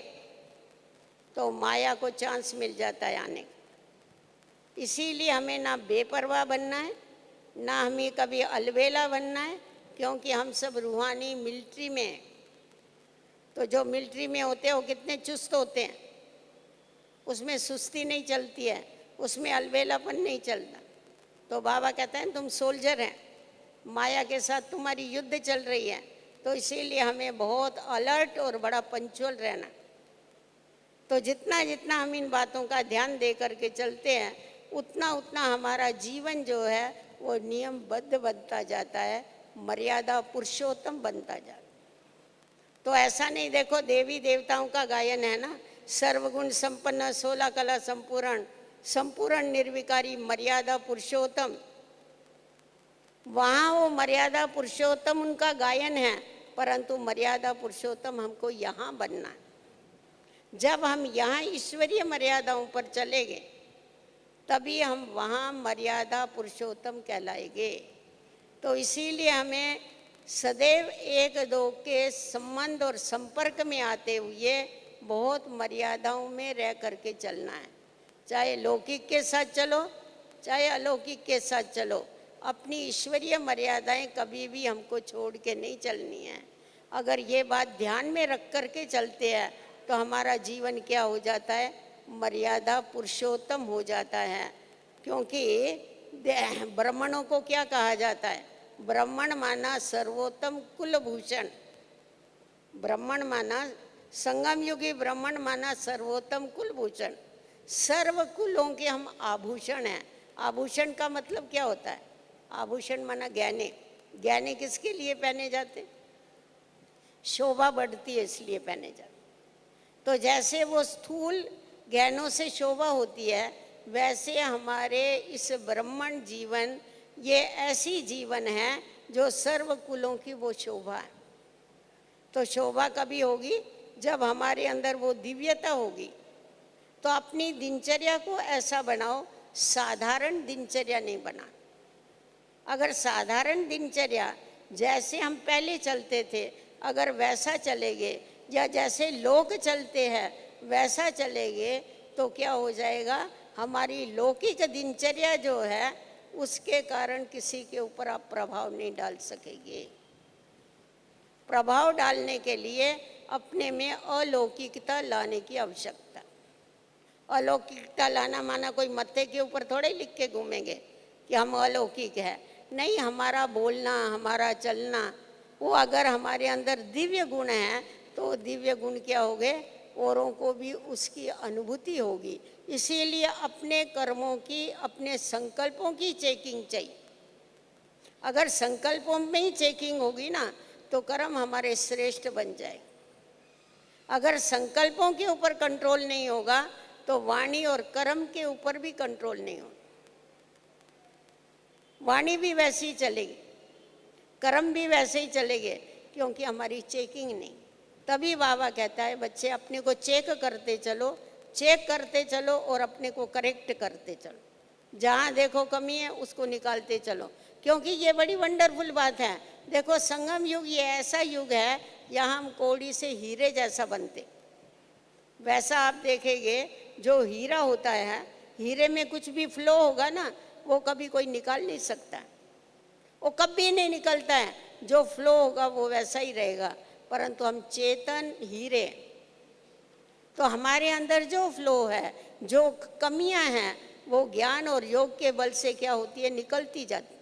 तो माया को चांस मिल जाता है आने का। इसीलिए हमें ना बेपरवाह बनना है, ना हमें कभी अलवेला बनना है, क्योंकि हम सब रूहानी मिलिट्री में हैं। तो जो मिलिट्री में होते हैं वो कितने चुस्त होते हैं, उसमें सुस्ती नहीं चलती है, उसमें अलवेलापन नहीं चलता। तो बाबा कहते हैं तुम सोल्जर हैं, माया के साथ तुम्हारी युद्ध चल रही है, तो इसीलिए हमें बहुत अलर्ट और बड़ा पंचुअल रहना। तो जितना जितना हम इन बातों का ध्यान दे करके चलते हैं, उतना उतना हमारा जीवन जो है वो नियमबद्ध बनता जाता है, मर्यादा पुरुषोत्तम बनता जाता है। तो ऐसा नहीं, देखो देवी देवताओं का गायन है ना, सर्वगुण संपन्न 16 कला संपूर्ण, संपूर्ण निर्विकारी मर्यादा पुरुषोत्तम, वहाँ वो मर्यादा पुरुषोत्तम उनका गायन है, परंतु मर्यादा पुरुषोत्तम हमको यहाँ बनना है। जब हम यहाँ ईश्वरीय मर्यादाओं पर चलेंगे तभी हम वहाँ मर्यादा पुरुषोत्तम कहलाएंगे। तो इसीलिए हमें सदैव एक दो के संबंध और संपर्क में आते हुए बहुत मर्यादाओं में रह करके चलना है। चाहे लौकिक के साथ चलो, चाहे अलौकिक के साथ चलो, अपनी ईश्वरीय मर्यादाएं कभी भी हमको छोड़ के नहीं चलनी है। अगर ये बात ध्यान में रख करके चलते हैं तो हमारा जीवन क्या हो जाता है, मर्यादा पुरुषोत्तम हो जाता है। क्योंकि ब्राह्मणों को क्या कहा जाता है, ब्राह्मण माना सर्वोत्तम कुलभूषण, ब्राह्मण माना संगम युगी, ब्राह्मण माना सर्वोत्तम कुलभूषण, सर्व कुलों के हम आभूषण हैं। आभूषण का मतलब क्या होता है, आभूषण माना गहने। गहने किसके लिए पहने जाते, शोभा बढ़ती है इसलिए पहने जाते। तो जैसे वो स्थूल गहनों से शोभा होती है, वैसे हमारे इस ब्राह्मण जीवन ये ऐसी जीवन है जो सर्व कुलों की वो शोभा है। तो शोभा कभी होगी जब हमारे अंदर वो दिव्यता होगी। तो अपनी दिनचर्या को ऐसा बनाओ, साधारण दिनचर्या नहीं बना। अगर साधारण दिनचर्या जैसे हम पहले चलते थे अगर वैसा चलेंगे, या जैसे लोग चलते हैं वैसा चलेंगे, तो क्या हो जाएगा, हमारी लौकिक दिनचर्या जो है उसके कारण किसी के ऊपर आप प्रभाव नहीं डाल सकेंगे। प्रभाव डालने के लिए अपने में अलौकिकता लाने की आवश्यकता। अलौकिकता लाना माना कोई मत्थे के ऊपर थोड़े लिख के घूमेंगे कि हम अलौकिक है, नहीं। हमारा बोलना, हमारा चलना, वो अगर हमारे अंदर दिव्य गुण है तो दिव्य गुण क्या होंगे, औरों को भी उसकी अनुभूति होगी। इसीलिए अपने कर्मों की, अपने संकल्पों की चेकिंग चाहिए। अगर संकल्पों में ही चेकिंग होगी ना तो कर्म हमारे श्रेष्ठ बन जाए। अगर संकल्पों के ऊपर कंट्रोल नहीं होगा तो वाणी और कर्म के ऊपर भी कंट्रोल नहीं होगा। वाणी भी वैसे ही चलेगी, कर्म भी वैसे ही चलेंगे, क्योंकि हमारी चेकिंग नहीं। तभी बाबा कहता है बच्चे अपने को चेक करते चलो, चेक करते चलो और अपने को करेक्ट करते चलो। जहाँ देखो कमी है उसको निकालते चलो, क्योंकि ये बड़ी वंडरफुल बात है। देखो संगम युग ये ऐसा युग है यहाँ हम कौड़ी से हीरे जैसा बनते। वैसा आप देखेंगे जो हीरा होता है, हीरे में कुछ भी फ्लो होगा ना वो कभी कोई निकाल नहीं सकता, वो कभी नहीं निकलता है। जो फ्लो होगा वो वैसा ही रहेगा। परंतु हम चेतन हीरे, तो हमारे अंदर जो फ्लो है, जो कमियां हैं, वो ज्ञान और योग के बल से क्या होती है, निकलती जाती।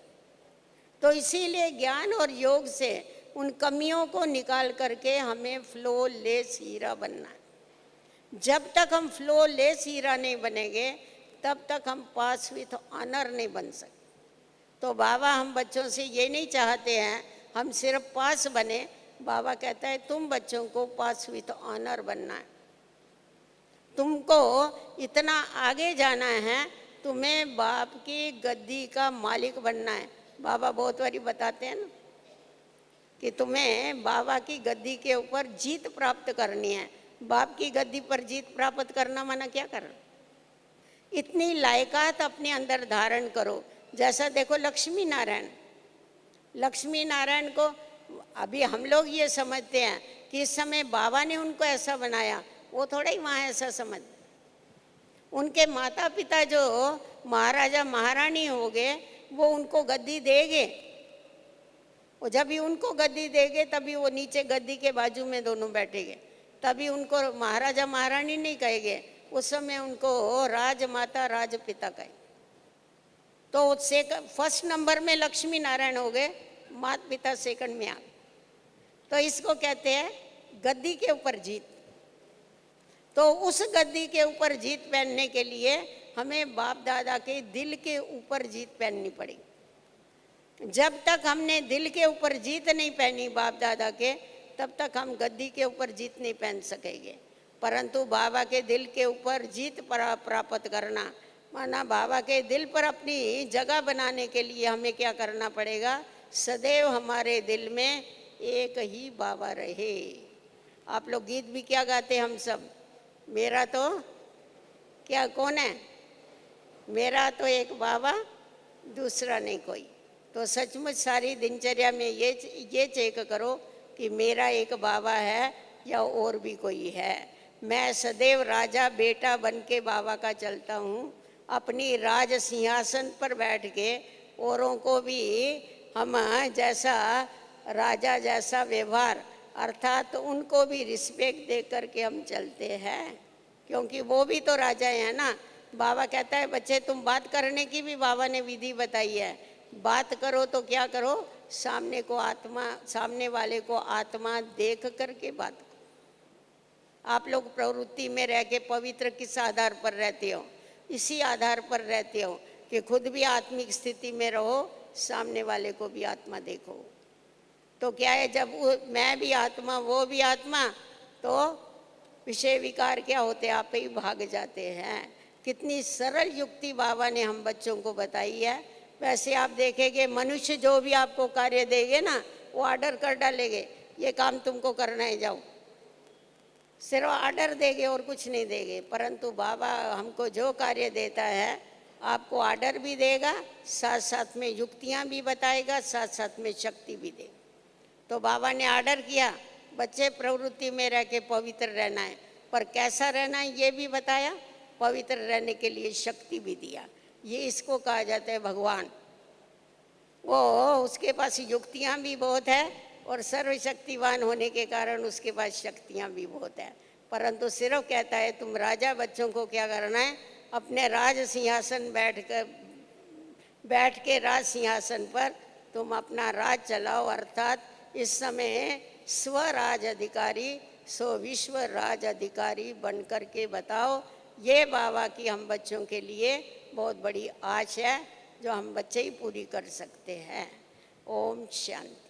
तो इसीलिए ज्ञान और योग से उन कमियों को निकाल करके हमें फ्लो लेस हीरा बनना है। जब तक हम फ्लो लेस हीरा नहीं बनेंगे तब तक हम पास विथ ऑनर नहीं बन सकते। तो बाबा हम बच्चों से ये नहीं चाहते हैं हम सिर्फ पास बने। बाबा कहता है तुम बच्चों को पास विथ ऑनर बनना है, तुमको इतना आगे जाना है, तुम्हें बाप की गद्दी का मालिक बनना है। बाबा बहुत बारी बताते हैं ना कि तुम्हें बाबा की गद्दी के ऊपर जीत प्राप्त करनी है। बाप की गद्दी पर जीत प्राप्त करना माना क्या करना, इतनी लायकात अपने अंदर धारण करो। जैसा देखो लक्ष्मी नारायण, लक्ष्मी नारायण को अभी हम लोग ये समझते हैं कि इस समय बाबा ने उनको ऐसा बनाया, वो थोड़ा ही वहाँ ऐसा समझ। उनके माता पिता जो महाराजा महारानी हो गए वो उनको गद्दी देंगे, और जब भी उनको गद्दी देंगे तभी वो नीचे गद्दी के बाजू में दोनों बैठेंगे, तभी उनको महाराजा महारानी नहीं कहेंगे, उस समय उनको राजमाता राजपिता कहेंगे। तो उससे फर्स्ट नंबर में लक्ष्मी नारायण हो गए, माता पिता सेकंड में आ गए। तो इसको कहते हैं गद्दी के ऊपर जीत। तो उस गद्दी के ऊपर जीत पहनने के लिए हमें बाप दादा के दिल के ऊपर जीत पहननी पड़ेगी। जब तक हमने दिल के ऊपर जीत नहीं पहनी बाप दादा के, तब तक हम गद्दी के ऊपर जीत नहीं पहन सकेंगे। परंतु बाबा के दिल के ऊपर जीत प्राप्त करना माना बाबा के दिल पर अपनी जगह बनाने के लिए हमें क्या करना पड़ेगा, सदैव हमारे दिल में एक ही बाबा रहे। आप लोग गीत भी क्या गाते हम सब, मेरा तो क्या कौन है, मेरा तो एक बाबा दूसरा नहीं कोई। तो सचमुच सारी दिनचर्या में ये चेक करो कि मेरा एक बाबा है या और भी कोई है। मैं सदैव राजा बेटा बन के बाबा का चलता हूँ, अपनी राज सिंहासन पर बैठ के औरों को भी हम जैसा राजा जैसा व्यवहार, अर्थात तो उनको भी रिस्पेक्ट दे करके हम चलते हैं, क्योंकि वो भी तो राजा हैं ना। बाबा कहता है बच्चे तुम बात करने की भी बाबा ने विधि बताई है, बात करो तो क्या करो, सामने को आत्मा, सामने वाले को आत्मा देख करके बात करो। आप लोग प्रवृत्ति में रह के पवित्र किस आधार पर रहते हो, इसी आधार पर रहते हो कि खुद भी आत्मिक स्थिति में रहो, सामने वाले को भी आत्मा देखो। तो क्या है, जब मैं भी आत्मा वो भी आत्मा, तो विषय विकार क्या होते, आप ही भाग जाते हैं। कितनी सरल युक्ति बाबा ने हम बच्चों को बताई है। वैसे आप देखेंगे मनुष्य जो भी आपको कार्य देंगे ना, वो ऑर्डर कर डालेंगे, ये काम तुमको करना है, जाओ, सिर्फ ऑर्डर देंगे और कुछ नहीं देंगे। परंतु बाबा हमको जो कार्य देता है, आपको ऑर्डर भी देगा, साथ साथ में युक्तियाँ भी बताएगा, साथ साथ में शक्ति भी देगा। तो बाबा ने ऑर्डर किया बच्चे प्रवृत्ति में रह के पवित्र रहना है, पर कैसा रहना है ये भी बताया, पवित्र रहने के लिए शक्ति भी दिया। ये इसको कहा जाता है भगवान। वो उसके पास युक्तियाँ भी बहुत है और सर्वशक्तिवान होने के कारण उसके पास शक्तियाँ भी बहुत है। परंतु सिर्फ कहता है तुम राजा बच्चों को क्या करना है, अपने राज सिंहासन बैठ के राज सिंहासन पर तुम अपना राज चलाओ। अर्थात इस समय स्वराज अधिकारी सो विश्व राज अधिकारी बन कर के बताओ। ये बाबा की हम बच्चों के लिए बहुत बड़ी आश है, जो हम बच्चे ही पूरी कर सकते हैं। ओम शांति।